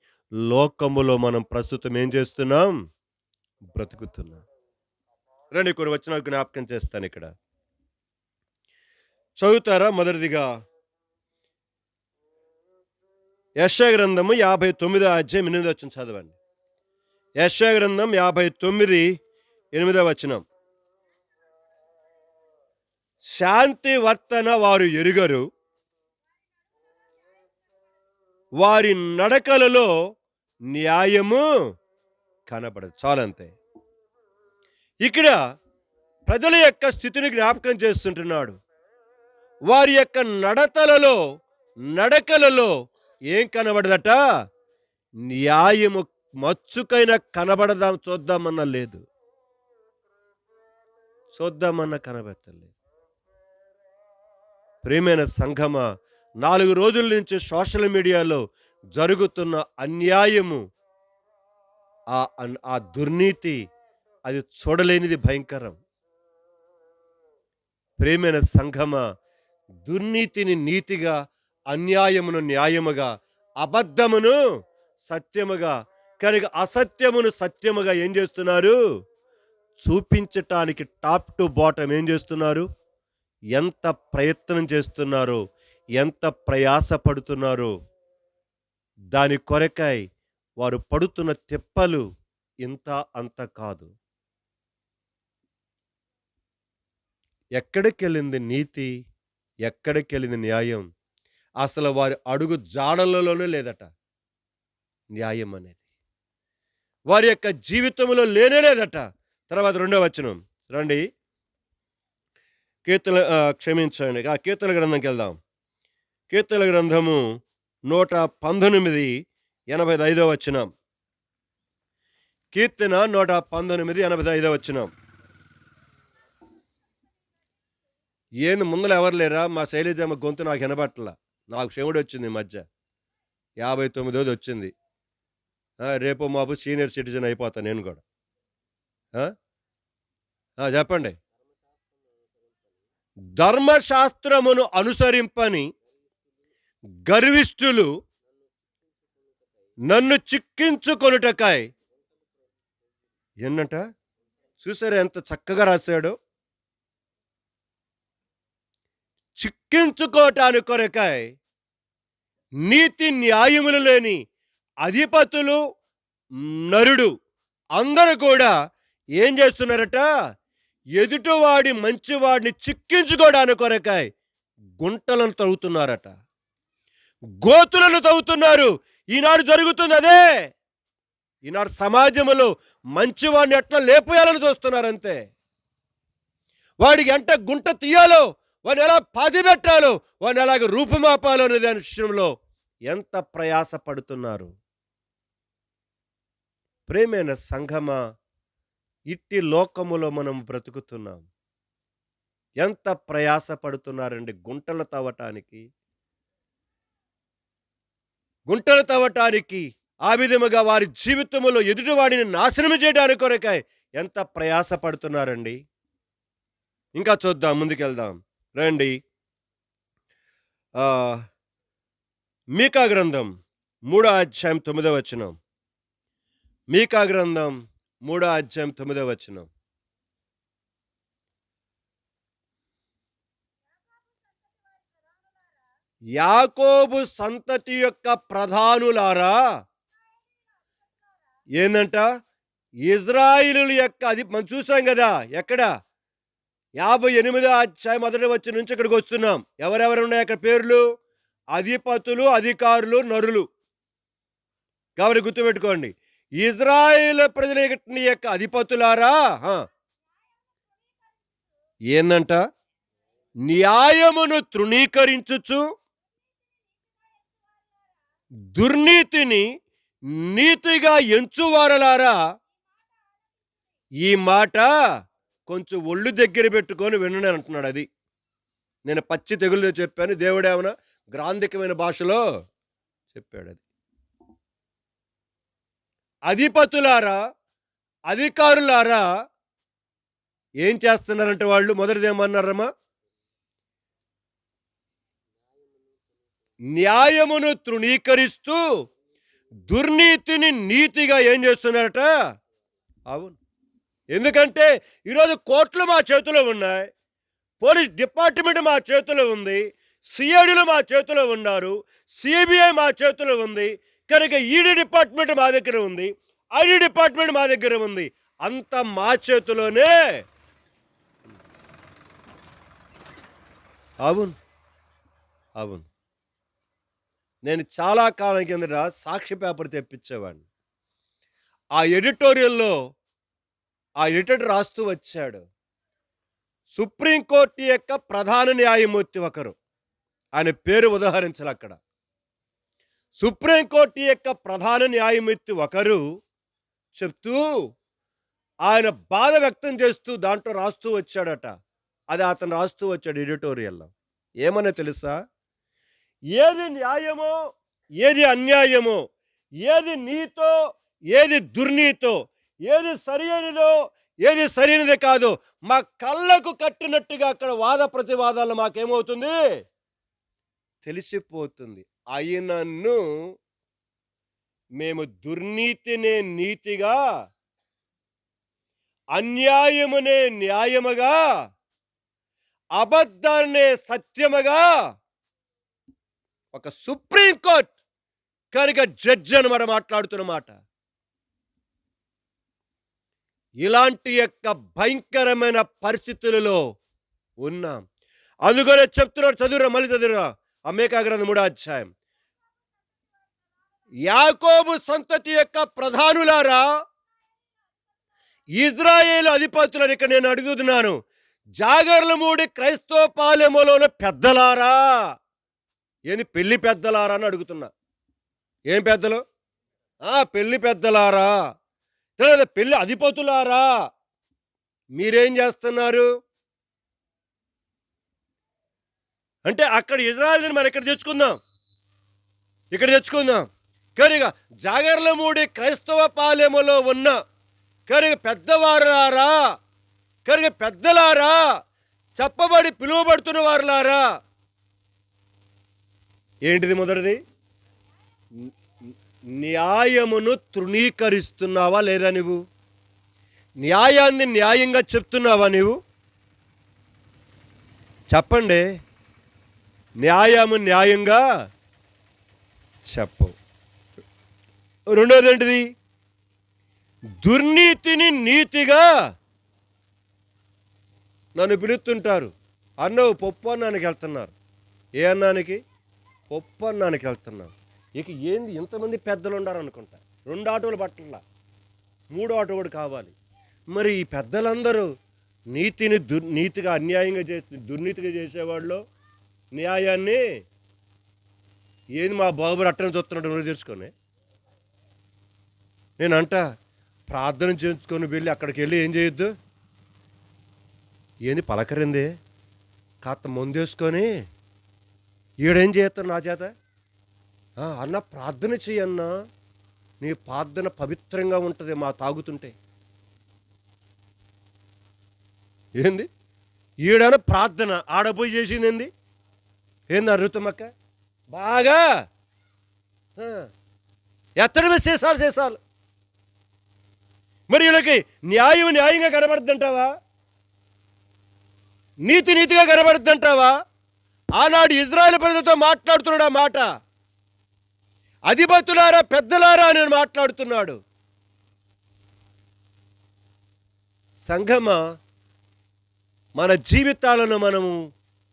లోకములో మనం ప్రస్తుతం ఏం చేస్తున్నాం, బ్రతుకుతున్నాం. రండి కొన్ని వచనాలు జ్ఞాపకం చేస్తాను ఇక్కడ. చదువుతారా? మొదటిదిగా యెషయా గ్రంథము 59 అధ్యాయం 8 వచనం చదవండి. యెషయా గ్రంథం 59 8 వచనం. శాంతి వర్తన వారు ఎరుగరు, వారి నడకలలో న్యాయము కనబడదు. చాలంతే. ఇక్కడ ప్రజల యొక్క స్థితిని జ్ఞాపకం చేస్తుంటున్నాడు. వారి యొక్క నడకలలో ఏం కనబడదట? న్యాయము మచ్చుకైనా చూద్దామన్నా లేదు, చూద్దామన్నా కనబడతలేదు. ప్రియమైన సంఘమా, 4 రోజుల నుంచి సోషల్ మీడియాలో జరుగుతున్న అన్యాయము, ఆ దుర్నీతి, అది చూడలేనిది భయంకరం. ప్రియమైన సంఘమా, దుర్నీతిని నీతిగా, అన్యాయమును న్యాయముగా, అబద్ధమును సత్యముగా, కనుక అసత్యమును సత్యముగా ఏం చేస్తున్నారు? చూపించటానికి టాప్ టు బాటం ఏం చేస్తున్నారు? ఎంత ప్రయత్నం చేస్తున్నారో, ఎంత ప్రయాస పడుతున్నారో, దాని కొరకై వారు పడుతున్న తిప్పలు ఇంత అంత కాదు. ఎక్కడికెళ్ళింది నీతి? ఎక్కడికెళ్ళింది న్యాయం? అసలు వారి అడుగు జాడలలోనే లేదట న్యాయం అనేది. వారి యొక్క జీవితంలో లేనే లేదట. తర్వాత 2వ వచనం రండి. క్షమించండి, కీర్తన గ్రంథంకి వెళ్దాం. కీర్తన గ్రంథము 119 85 వచనం. కీర్తన 119 85 వచనం. ఏంది ముందర ఎవరు లేరా? మా శైలజమ్మ గొంతు నాకు వినబట్ల. నాకు చెవుడు వచ్చింది ఈ మధ్య. 59ది వచ్చింది. రేపు మాపు సీనియర్ సిటిజన్ అయిపోతా నేను కూడా. చెప్పండి. ధర్మశాస్త్రమును అనుసరింపని గర్విష్ఠులు నన్ను చిక్కించుకొనుటకై. ఏంటంట? చూసారా ఎంత చక్కగా రాశాడు? చిక్కించుకోవటానికి కొరకై నీతి న్యాయములు లేని అధిపతులు, నరుడు అందరూ కూడా ఏం చేస్తున్నారట? ఎదుటివాడి మంచివాడిని చిక్కించుకోవడానికి కొరకై గుంటలను తవ్వుతున్నారట, గోతులను తవ్వుతున్నారు. ఈనాడు జరుగుతుంది అదే. ఈనాడు సమాజంలో మంచివాడిని ఎట్లా లేపేయాలని చూస్తున్నారు అంతే. వాడికి ఎంత గుంట తీయాలో, వాడిని ఎలా పాతి పెట్టాలో, వాడిని ఎలాగ రూపుమాపాలో అనే దాని విషయంలో ఎంత ప్రయాస పడుతున్నారు. ప్రేమైన సంఘమా, ఇట్టి లోకములో మనం బ్రతుకుతున్నాం. ఎంత ప్రయాస పడుతున్నారండి గుంటలు తవ్వటానికి, ఆ విధముగా వారి జీవితంలో ఎదుటివాడిని నాశనం చేయడానికి కొరకై ఎంత ప్రయాస పడుతున్నారండి. ఇంకా చూద్దాం, ముందుకెళ్దాం రండి. మీకా గ్రంథం 3వ అధ్యాయం 9వ వచనం. మీకా గ్రంథం 3వ అధ్యాయం 9వ వచనం. యాకోబు సంతతి యొక్క ప్రధానులారా. ఏందంట? ఇజ్రాయిలు యొక్క మనం చూసాం కదా. ఎక్కడ? 58వ అధ్యాయం 1వ వచనం నుంచి ఇక్కడికి వస్తున్నాం. ఎవరెవరు ఉన్నాయి అక్కడ పేర్లు? అధిపతులు, అధికారులు, నరులు. కాబట్టి గుర్తుపెట్టుకోండి, ఇజ్రాయేల్ ప్రజల యొక్క అధిపతులారా. ఏందంట? న్యాయమును తృణీకరించుచు దుర్నీతిని నీతిగా ఎంచువారలారా, ఈ మాట కొంచెం ఒళ్ళు దగ్గర పెట్టుకొని వినండి అంటున్నాడు. అది నేను పచ్చి తెగులు చెప్పాను, దేవుడేమన్నా గ్రాంధికమైన భాషలో చెప్పాడు. అది అధిపతులారా, అధికారులారా ఏం చేస్తున్నారంటే వాళ్ళు మొదటిదేమన్నారమ్మా, న్యాయమును తృణీకరిస్తూ దుర్నీతిని నీతిగా ఏం చేస్తున్నారట. అవును, ఎందుకంటే ఈరోజు కోర్టులు మా చేతిలో ఉన్నాయి, పోలీస్ డిపార్ట్మెంట్ మా చేతిలో ఉంది, సిఐడిలు మా చేతిలో ఉన్నారు, సిబిఐ మా చేతిలో ఉంది, కనుక ఈడీ డిపార్ట్మెంట్ మా దగ్గర ఉంది, ఐడి డిపార్ట్మెంట్ మా దగ్గర ఉంది, అంత మా చేతిలోనే. అవును, అవును. నేను చాలా కాలం కిందట సాక్షి పేపర్ తెప్పించేవాడిని. ఆ ఎడిటోరియల్లో ఆ ఎడిటర్ రాస్తూ వచ్చాడు, సుప్రీంకోర్టు యొక్క ప్రధాన న్యాయమూర్తి ఒకరు, ఆయన పేరు ఉదహరించాలి అక్కడ. సుప్రీంకోర్టు యొక్క ప్రధాన న్యాయమూర్తి ఒకరు చెప్తూ ఆయన బాధ వ్యక్తం చేస్తూ దాంట్లో రాస్తూ వచ్చాడట. అది అతను రాస్తూ వచ్చాడు ఎడిటోరియల్లో. ఏమన్నా తెలుసా, ఏది న్యాయమో ఏది అన్యాయమో, ఏది నీతో ఏది దుర్నీతో, ఏది సరైనదో ఏది సరైనది కాదో మా కళ్ళకు కట్టినట్టుగా అక్కడ వాద ప్రతివాదాలు మాకేమవుతుంది, తెలిసిపోతుంది. అయినను మేము దుర్నీతినే నీతిగా, అన్యాయమునే న్యాయముగా, అబద్ధాన్నే సత్యముగా, ఒక సుప్రీంకోర్టు కనుక జడ్జి అనమాట మాట్లాడుతున్నమాట. ఇలాంటి యొక్క భయంకరమైన పరిస్థితులలో ఉన్నాం. అందుకనే చెప్తున్నాడు, చదువురా, మళ్ళీ చదువురా, అమ్మేకా గ్రంథం 3వ అధ్యాయం. యాకోబు సంతతి యొక్క ప్రధానులారా, ఇజ్రాయేలు అధిపతులను ఇక్కడ నేను అడుగుతున్నాను, జాగర్లమూడి క్రైస్తవ పాలెములోని పెద్దలారా, ఏంది పెళ్లి పెద్దలారా అని అడుగుతున్నా. ఏం పెద్దలు? పెళ్లి పెద్దలారా, పెళ్లి అధిపతులారా, మీరేం చేస్తున్నారు అంటే అక్కడ ఇజ్రాయేలుని మనం ఇక్కడ తెచ్చుకుందాం. కనుక జాగర్లమూడి క్రైస్తవ పాలెములో ఉన్న కనుక పెద్దవారులారా, కనుక పెద్దలారా, చెప్పబడి పిలువబడుతున్న వారులారా, ఏంటిది మొదటిది, న్యాయమును తృణీకరిస్తున్నావా లేదా? నువ్వు న్యాయాన్ని న్యాయంగా చెప్తున్నావా? నువ్వు చెప్పండి, న్యాయము న్యాయంగా చెప్పు. రెండోది ఏంటిది, దుర్నీతిని నీతిగా. నన్ను పిలుస్తుంటారు, అన్నవు పప్పు అన్నానికి వెళ్తున్నారు. ఏ అన్నానికి? పప్పు అన్నానికి వెళ్తున్నారు. ఇక ఏంది ఇంతమంది పెద్దలు ఉండారు అనుకుంటా, 2 ఆటోలు పట్టలా, 3 ఆటో కూడా కావాలి. మరి ఈ పెద్దలందరూ నీతిని నీతిగా అన్యాయంగా చేసి దుర్నీతిగా చేసేవాళ్ళు, న్యాయాన్ని ఏంది మా బాబు అట్టని చూస్తున్నాడు నువ్వు తెచ్చుకొని. నేనంట ప్రార్థన చేసుకొని వెళ్ళి అక్కడికి వెళ్ళి ఏం చేయొద్దు, ఏంది పలకరింది కాస్త ముందేసుకొని ఈడేం చేస్తాను నా చేత, అన్న ప్రార్థన చెయ్యన్నా, నీ ప్రార్థన పవిత్రంగా ఉంటుంది మా తాగుతుంటే. ఏంది ఈడన ప్రార్థన ఆడపోయి చేసింది ఏంది, ఏంది అరుతమక్క బాగా ఎత్తడమే చేసాలు. మరి వీళ్ళకి న్యాయం న్యాయంగా కనబడుద్దంటావా, నీతి నీతిగా కనబడుద్దంటావా? ఆనాడు ఇజ్రాయేల్ ప్రజలతో మాట్లాడుతున్నాడు ఆ మాట, అధిపతులారా పెద్దలారా అని మాట్లాడుతున్నాడు. సంఘమా, మన జీవితాలను మనము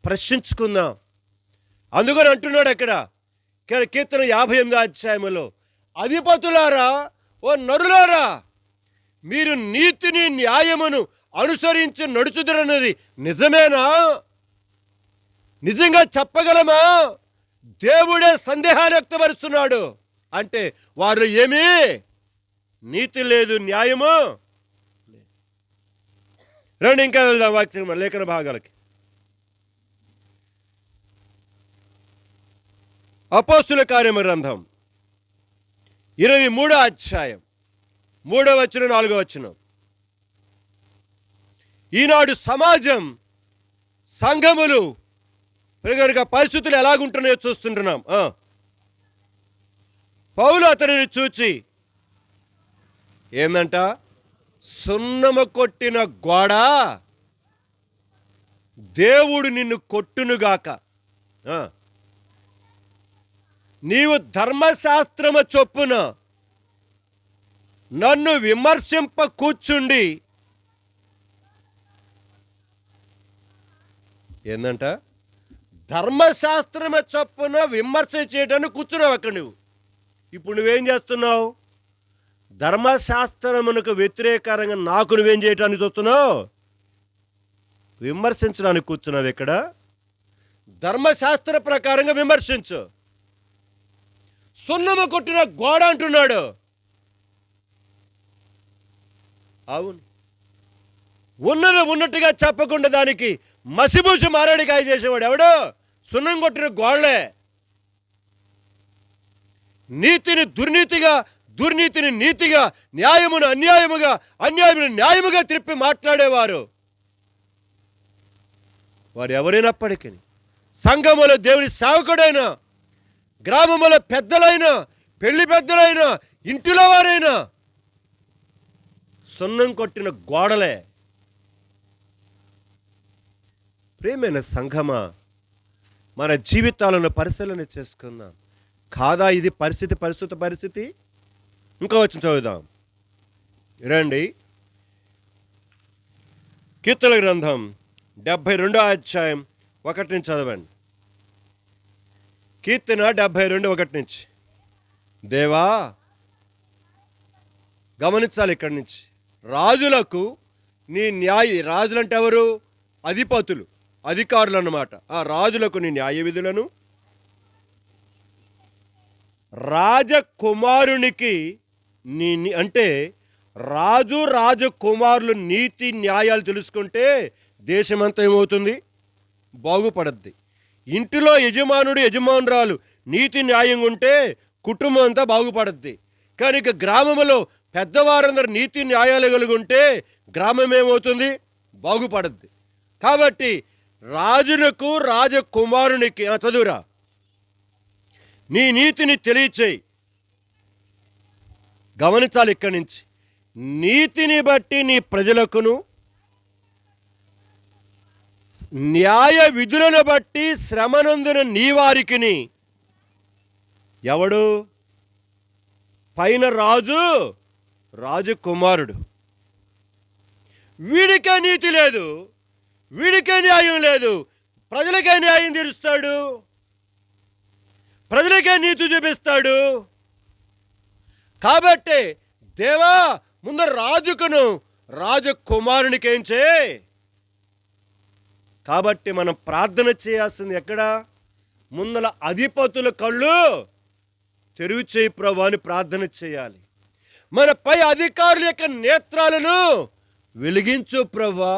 ప్రశ్నించుకుందాం. అందుకని అంటున్నాడు అక్కడ కీర్తన 58వ అధ్యాయంలో, అధిపతులారా, ఓ నరులారా, మీరు నీతిని న్యాయమును అనుసరించి నడుచుదరన్నది నిజమేనా? నిజంగా చెప్పగలమా? దేవుడే సందేహాన్ని వ్యక్తపరుస్తున్నాడు. అంటే వారు ఏమీ నీతి లేదు, న్యాయము. రండి ఇంకా వెళ్దాం వాక్యం లేఖన భాగాలకి. అపోస్తుల కార్యము గ్రంథం 23వ అధ్యాయం 3వ వచనం 4వ వచనం. ఈనాడు సమాజం, సంఘములు కనుక పరిస్థితులు ఎలాగుంటున్నాయో చూస్తుంటున్నాం. పౌలు అతనిని చూచి ఏందంట, సున్నము కొట్టిన గోడ దేవుడు నిన్ను కొట్టునుగాక, నీవు ధర్మశాస్త్రము చొప్పున నన్ను విమర్శింప కూర్చుండి. ఏందంట, ధర్మశాస్త్రము చొప్పున విమర్శ చేయడానికి కూర్చున్నావు అక్కడ నువ్వు. ఇప్పుడు నువ్వేం చేస్తున్నావు? ధర్మశాస్త్రమునకు వ్యతిరేకంగా నాకు నువ్వేం చేయడానికి చూస్తున్నావు? విమర్శించడానికి కూర్చున్నావు. ఇక్కడ ధర్మశాస్త్ర ప్రకారంగా విమర్శించు. సున్నము కొట్టిన గోడ అంటున్నాడు. అవును, ఉన్నది ఉన్నట్టుగా చెప్పకుండా దానికి మసిబూసి మారేడికాయ చేసేవాడు ఎవడు? సున్నం కొట్టిన గోడలే. నీతిని దుర్నీతిగా, దుర్నీతిని నీతిగా, న్యాయమును అన్యాయముగా, అన్యాయమును న్యాయముగా తిప్పి మాట్లాడేవారు వారు ఎవరైనప్పటికీ, సంఘములో దేవుని సేవకుడైనా, గ్రామముల పెద్దలైనా, పెళ్లి పెద్దలైనా, ఇంటిలో వారైనా సున్నం కొట్టిన గోడలే. ప్రియమైన సంఘమా, మన జీవితాలను పరిశీలన చేసుకుందాం. కాదా ఇది పరిస్థితి, ప్రస్తుత పరిస్థితి? ఇంకా వచ్చి చదువుదాం రండి. కీర్తనల గ్రంథం 72వ అధ్యాయం 1 నుంచి చదవండి. కీర్తన 72:1 నుంచి. దేవా, గమనించాలి ఇక్కడి నుంచి. రాజులకు నీ రాజులంటే ఎవరు? అధిపతులు, అధికారులు అన్నమాట. ఆ రాజులకు నీ న్యాయ విధులను, రాజకుమారునికి అంటే రాజు రాజకుమారులు నీతి న్యాయాలు తెలుసుకుంటే దేశమంతా ఏమవుతుంది? బాగుపడద్ది. ఇంటిలో యజమానుడు యజమానురాలు నీతి న్యాయంగా ఉంటే కుటుంబం అంతా బాగుపడద్ది. కానీ ఇక గ్రామంలో పెద్దవారందరూ నీతి న్యాయాలు కలిగి ఉంటే గ్రామం ఏమవుతుంది? బాగుపడద్ది. కాబట్టి రాజులకు రాజకుమారునికి చదువురా, నీ నీతిని తెలియచేయి. గమనించాలి ఇక్కడి నుంచి. నీతిని బట్టి నీ ప్రజలకును, న్యాయ విధులను బట్టి శ్రమనందున నీ వారికిని. ఎవడు? పైన రాజు, రాజకుమారుడు. వీడికే నీతి లేదు, వీడికే న్యాయం లేదు. ప్రజలకే న్యాయం తీరుస్తాడు, ప్రజలకే నీతి చూపిస్తాడు. కాబట్టి దేవా, ముందర రాజుకును రాజకుమారునికి ఏం చేయి. కాబట్టి మనం ప్రార్థన చేయాల్సింది ఎక్కడ? ముందల అధిపతుల కళ్ళు తెరువు చేయి ప్రభువా అని ప్రార్థన చేయాలి. మన పై అధికారుల యొక్క నేత్రాలను వెలిగించు ప్రభువా.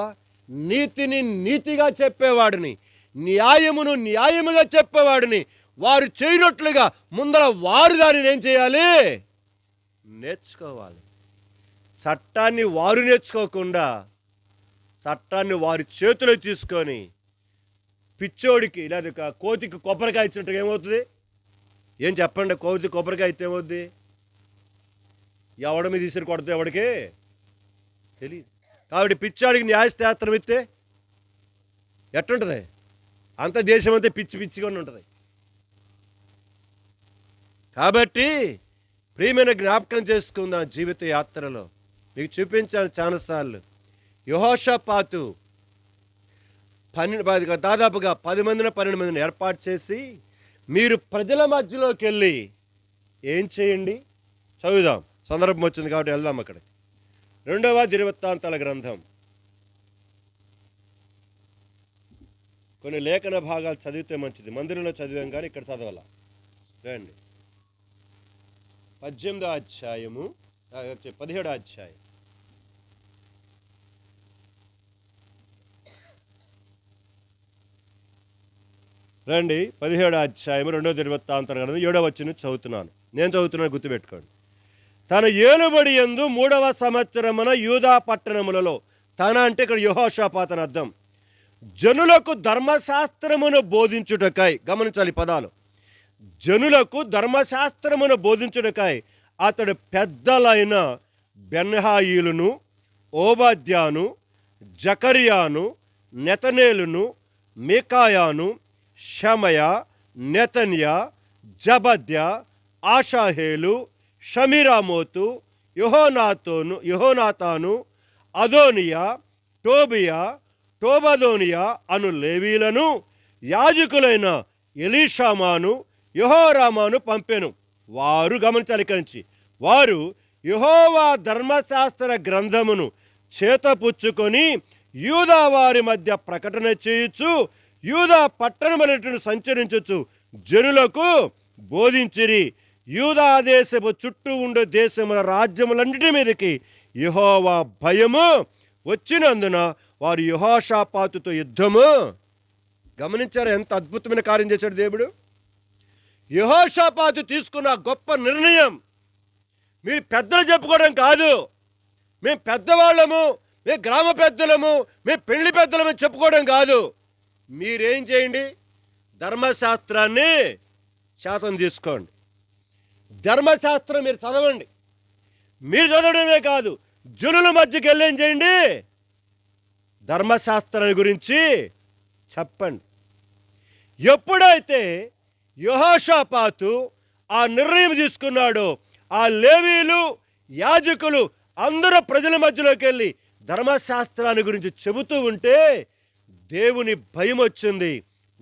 నీతిని నీతిగా చెప్పేవాడిని, న్యాయమును న్యాయముగా చెప్పేవాడిని వారు చేయనట్లుగా ముందర వారు దానిని ఏం చేయాలి? నేర్చుకోవాలి. చట్టాన్ని వారు నేర్చుకోకుండా చట్టాన్ని వారి చేతిలో తీసుకొని పిచ్చోడికి లేదా కోతికి కొబ్బరికాయ ఇచ్చినట్టుగా ఏమవుతుంది? ఏం చెప్పండి, కోతి కొబ్బరికాయ ఇస్తే ఏమవుద్ది? ఎవడ మీద తీసుకుని కొడుతుంది ఎవడికి తెలియదు. కాబట్టి పిచ్చాడికి న్యాయశాస్త్రం ఇస్తే ఎట్టుంటుంది? అంత దేశం అంతా పిచ్చి పిచ్చిగా ఉంటుంది. కాబట్టి ప్రియమైన జ్ఞాపకం చేసుకుందాం. జీవిత యాత్రలో మీకు చూపించాను చాలాసార్లు. యెహోషాపాతు దాదాపుగా 10 మందిని 12 మందిని ఏర్పాటు చేసి మీరు ప్రజల మధ్యలోకి వెళ్ళి ఏం చేయండి? చదువుదాం, సందర్భం వచ్చింది కాబట్టి వెళ్దాం అక్కడికి. 2వ దినవృత్తాంతాల గ్రంథం. కొన్ని లేఖన భాగాలు చదివితే మంచిది. మందిరంలో చదివాం కానీ ఇక్కడ చదవాల. రండి 18వ అధ్యాయము 17వ అధ్యాయం. రండి, 17వ అధ్యాయం 2వ దినవృత్తాంతం గ్రంథం 7వ వచనం చదువుతున్నాను. నేను చదువుతున్నాను, గుర్తుపెట్టుకోండి. తన ఏలుబడి యందు 3వ సంవత్సరమున యూదా పట్టణములలో, తన అంటే ఇక్కడ యెహోషాపాతు అని అర్థం, జనులకు ధర్మశాస్త్రమును బోధించుటకై, గమనించాలి పదాలు, జనులకు ధర్మశాస్త్రమును బోధించుటకై అతడు పెద్దలైన బెన్హాయిలును, ఓబద్యాను, జకరియాను, నెతనేలును, మీకాయాను, షమయ, నెతన్య, జబద్య, ఆషాహేలు, షమిరామోతు, యెహోనాతాను, అదోనియా, టోబియా, టోబదోనియా అను లేవీలను యాజకులైన ఎలీషామాను, యెహోరామాను పంపెను. వారు, గమనించాలి ఇక్కడి నుంచి, వారు యెహోవా ధర్మశాస్త్ర గ్రంథమును చేతపుచ్చుకొని యూదా వారి మధ్య ప్రకటన చేయుచు యూదా పట్టణములను సంచరించుచు జనులకు బోధించిరి. యూదా దేశపు చుట్టూ ఉండే దేశముల రాజ్యములన్నిటి మీదకి యెహోవా భయము వచ్చినందున వారు యెహోషాపాతుతో యుద్ధము. గమనించారు ఎంత అద్భుతమైన కార్యం చేశాడు దేవుడు? యెహోషాపాతు తీసుకున్న గొప్ప నిర్ణయం, మీరు పెద్దలు చెప్పుకోవడం కాదు, మేము పెద్దవాళ్ళము, మేము గ్రామ పెద్దలము, మేము పెళ్లి పెద్దలము చెప్పుకోవడం కాదు. మీరేం చేయండి, ధర్మశాస్త్రాన్ని శాతం తీసుకోండి, ధర్మశాస్త్రం మీరు చదవండి. మీరు చదవడమే కాదు, జనుల మధ్యకి వెళ్ళి ఏం చేయండి, ధర్మశాస్త్రాన్ని గురించి చెప్పండి. ఎప్పుడైతే యెహోషాపాతు ఆ నిర్ణయం తీసుకున్నాడో, ఆ లేవీలు, యాజకులు అందరూ ప్రజల మధ్యలోకి వెళ్ళి ధర్మశాస్త్రాన్ని గురించి చెబుతూ ఉంటే దేవుని భయం వచ్చింది.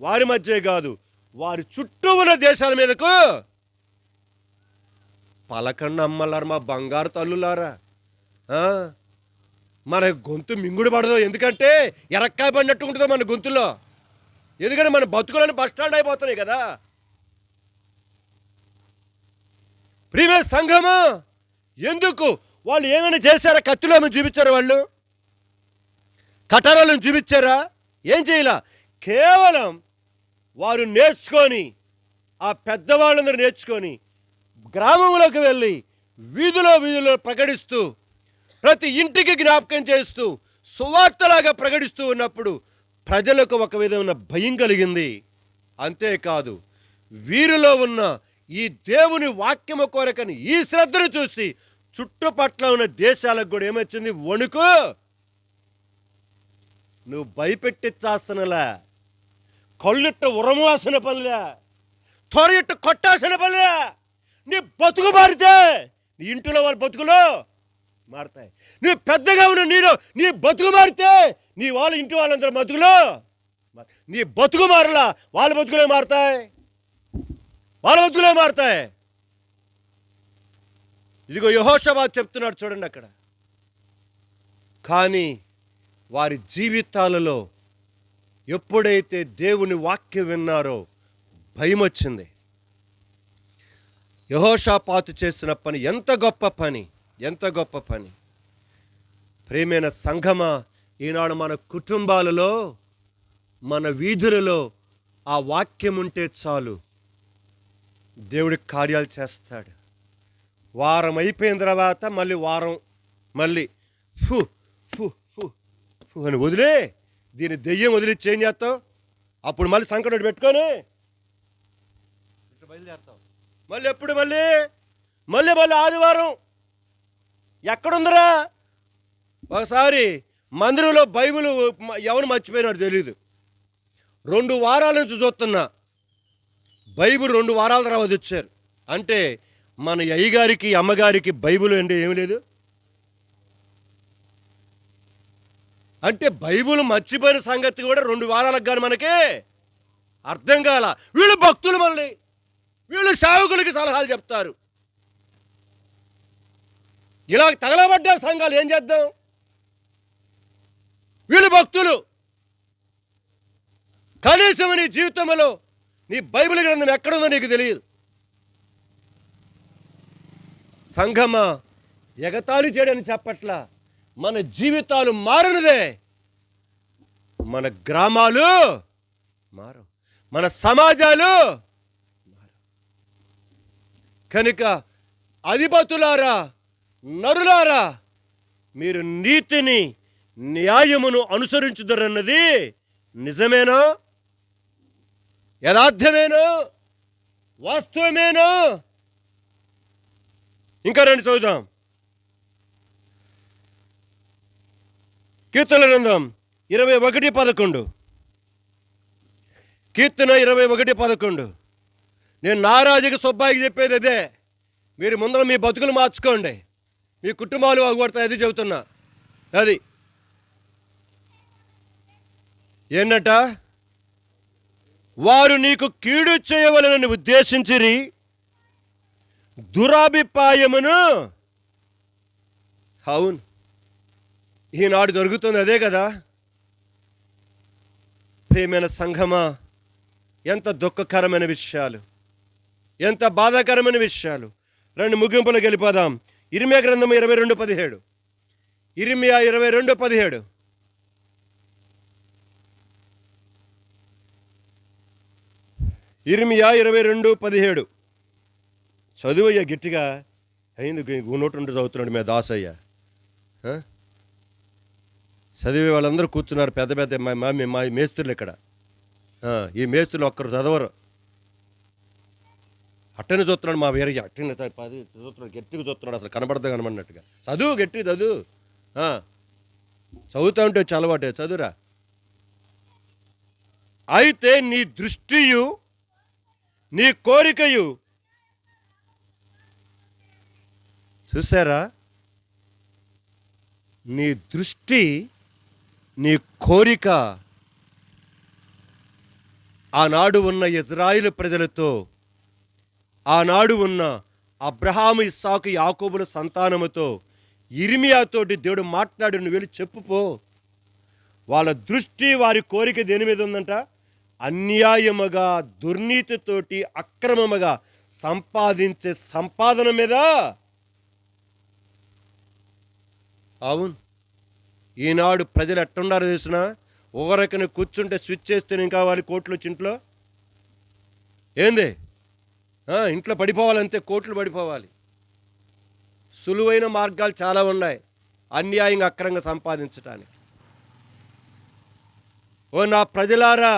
వారి మధ్య కాదు, వారి చుట్టూ ఉన్న దేశాల మీదకు. పలకండి అమ్మలారా, మా బంగారు తల్లులారా, మన గొంతు మింగుడు పడదు. ఎందుకంటే ఎరక్కాయ పడినట్టు ఉంటుందో మన గొంతులో. ఎందుకంటే మన బతుకులని బస్ స్టాండ్ అయిపోతున్నాయి కదా. ప్రియమైన సంఘమా, ఎందుకు వాళ్ళు ఏమైనా చేశారా? కత్తులు ఏమైనా చూపించారా? వాళ్ళు కటారాలను చూపించారా? ఏం చేయాల? కేవలం వారు నేర్చుకొని, ఆ పెద్దవాళ్ళందరూ నేర్చుకొని గ్రామంలోకి వెళ్ళి వీధిలో ప్రకటిస్తూ, ప్రతి ఇంటికి జ్ఞాపకం చేస్తూ, సువార్తలాగా ప్రకటిస్తూ ఉన్నప్పుడు ప్రజలకు ఒక విధమైన భయం కలిగింది. అంతేకాదు, వీరిలో ఉన్న ఈ దేవుని వాక్యము కోరకని ఈ శ్రద్ధను చూసి చుట్టుపట్ల ఉన్న దేశాలకు కూడా ఏమొచ్చింది? వణుకు. నువ్వు భయపెట్టిచ్చాస్తనలా, కళ్ళిట్ట ఉరమాసిన పనిలే, త్వరయిట్టు కొట్టాల్సిన పనిలే. నీ బతుకు మారితే నీ ఇంటిలో వాళ్ళ బతుకులు మారుతాయి. నువ్వు పెద్దగా ఉన్న నీ బతుకు మారితే నీ వాళ్ళ ఇంటి వాళ్ళందరూ బతుకులు, నీ బతుకు మారలా, వాళ్ళ బతుకులే మారుతాయి, వాళ్ళ బతుకులే మారుతాయి. ఇదిగో యెహోషాపాతు చెప్తున్నాడు చూడండి అక్కడ. కానీ వారి జీవితాలలో ఎప్పుడైతే దేవుని వాక్యం విన్నారో భయం వచ్చింది. యెహోషాపాతు చేసిన పని ఎంత గొప్ప పని, ఎంత గొప్ప పని. ప్రియమైన సంఘమా, ఈనాడు మన కుటుంబాలలో, మన వీధులలో ఆ వాక్యం ఉంటే చాలు, దేవుడి కార్యాలు చేస్తాడు. వారం అయిపోయిన తర్వాత మళ్ళీ వారం మళ్ళీ ఫు ఫు ఫు ఫు అని వదిలే, దీన్ని దెయ్యం వదిలిచ్చి ఏం చేస్తావు? అప్పుడు మళ్ళీ సంకటం పెట్టుకొని బయలుదేరుతావు. మళ్ళీ ఎప్పుడు? మళ్ళీ మళ్ళీ మళ్ళీ ఆదివారం ఎక్కడుందిరా? ఒకసారి మందిరంలో బైబిల్ ఎవరు మర్చిపోయినాడు తెలీదు. 2 వారాల నుంచి చూస్తున్నా, బైబిల్ 2 వారాల తర్వాత వచ్చారు. అంటే మన అయ్యగారికి అమ్మగారికి బైబిల్ అంటే ఏమి లేదు. అంటే బైబిల్ మర్చిపోయిన సంగతి కూడా 2 వారాలకు కానీ మనకి అర్థం కాల. వీళ్ళు భక్తులు, మళ్ళీ వీళ్ళు సేవకులకి సలహాలు చెప్తారు. ఇలా తగలబడ్డ సంఘాలు ఏం చేద్దాం? వీళ్ళు భక్తులు. కనీసం నీ జీవితంలో నీ బైబిల్ గ్రంథం ఎక్కడుందో నీకు తెలియదు. సంఘమా, ఎగతాళి చేయడని చెప్పట్లా. మన జీవితాలు మారనిదే మన గ్రామాలు మారు, మన సమాజాలు మారు. కనుక అధిపతులారా, నరులారా, మీరు నీతిని, న్యాయమును అనుసరించుదరన్నది నిజమేనా? యథార్థమేనా? వాస్తవమేనా? ఇంకా రండి చదువుదాం. కీర్తనల గ్రంథం 21:11. కీర్తన 21:11. నేను నారాజుకి సుబ్బాయికి చెప్పేది అదే. మీరు ముందర మీ బతుకులు మార్చుకోండి, మీ కుటుంబాలు బాగుపడతాయి. అది చెబుతున్నా. అది ఏంటంట? వారు నీకు కీడు చేయవలనని ఉద్దేశించిరి, దురాభిప్రాయమును. అవును, ఈనాడు దొరుకుతుంది అదే కదా. ప్రియమైన సంఘమా, ఎంత దుఃఖకరమైన విషయాలు, ఎంత బాధాకరమైన విషయాలు. రెండు ముగింపులకు వెళ్ళిపోదాం. ఇర్మియా గ్రంథము 22:17. ఇర్మియా 22:17. ఇర్మియా 22:17. చదువయ్యా గట్టిగా. అయింది నోటుండి చదువుతున్నాడు మీ దాసయ్య. చదివే వాళ్ళందరూ కూర్చున్నారు, పెద్ద పెద్ద మా మేస్తులు ఇక్కడ. ఈ మేస్తులు ఒక్కరు చదవరు. అట్టనే చూస్తున్నాడు మా వీరయ్య, అట్టనే 10 చూస్తున్నాడు, గట్టిగా చూస్తున్నాడు, అసలు కనబడన్నట్టుగా. చదువు, గట్టి చదువు. చదువుతా ఉంటే చలవాటే, చదువురా. అయితే నీ దృష్టియు నీ కోరికయు, చూసారా? నీ దృష్టి, నీ కోరిక ఆనాడు ఉన్న ఇజ్రాయిలు ప్రజలతో, ఆనాడు ఉన్న అబ్రహాము, ఇస్సాకు, యాకోబుల సంతానముతో, ఇర్మియాతోటి దేవుడు మాట్లాడి, నువ్వు వెళ్ళి చెప్పుపో. వాళ్ళ దృష్టి, వారి కోరిక దేని మీద ఉందంట? అన్యాయముగా, దుర్నీతితోటి, అక్రమముగా సంపాదించే సంపాదన మీద. అవును, ఈనాడు ప్రజలు ఎట్టుండారో తెలిసిన, ఒకరికని కూర్చుంటే స్విచ్ చేస్తే ఇంకా వాళ్ళ కోట్లు చింట్లో ఏంది, ఇంట్లో పడిపోవాలంతే, కోట్లు పడిపోవాలి. సులువైన మార్గాలు చాలా ఉన్నాయి అన్యాయంగా, అక్రంగా సంపాదించడానికి. ఓ నా ప్రజలారా,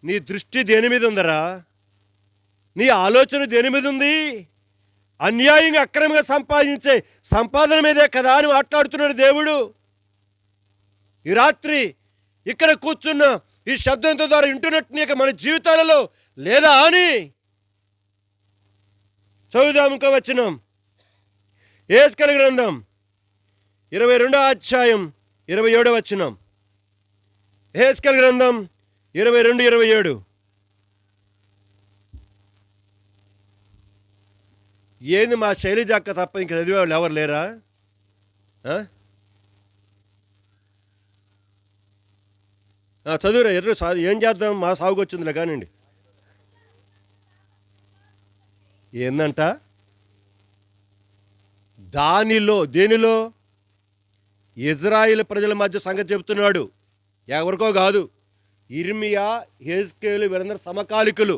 నీ దృష్టి దేని మీద ఉందరా? నీ ఆలోచన దేని మీద ఉంది? అన్యాయంగా, అక్రమంగా సంపాదించే సంపాదన మీదే కదా అని మాట్లాడుతున్నాడు దేవుడు. ఈ రాత్రి ఇక్కడ కూర్చున్న ఈ శబ్దంతో ద్వారా వింటున్నట్టు నీకు మన జీవితాలలో లేదా అని చదువుదాం. ఇంకా వచనం, యెహెజ్కేలు గ్రంథం 22:27. యెహెజ్కేలు గ్రంథం 22:27. ఏంది మా శైలజ అక్క తప్ప ఇంక చదివేవాళ్ళు ఎవరు లేరా? చదువురా, ఎదురు ఏం చేద్దాం, మా సాగుకు వచ్చిందిలే కానివ్వండి. ఏందంట? దేనిలో ఇజ్రాయిల్ ప్రజల మధ్య సంగతి చెబుతున్నాడు. ఎవరికో కాదు, ఇర్మియా, యెహెజ్కేలు వీరందరూ సమకాలికులు.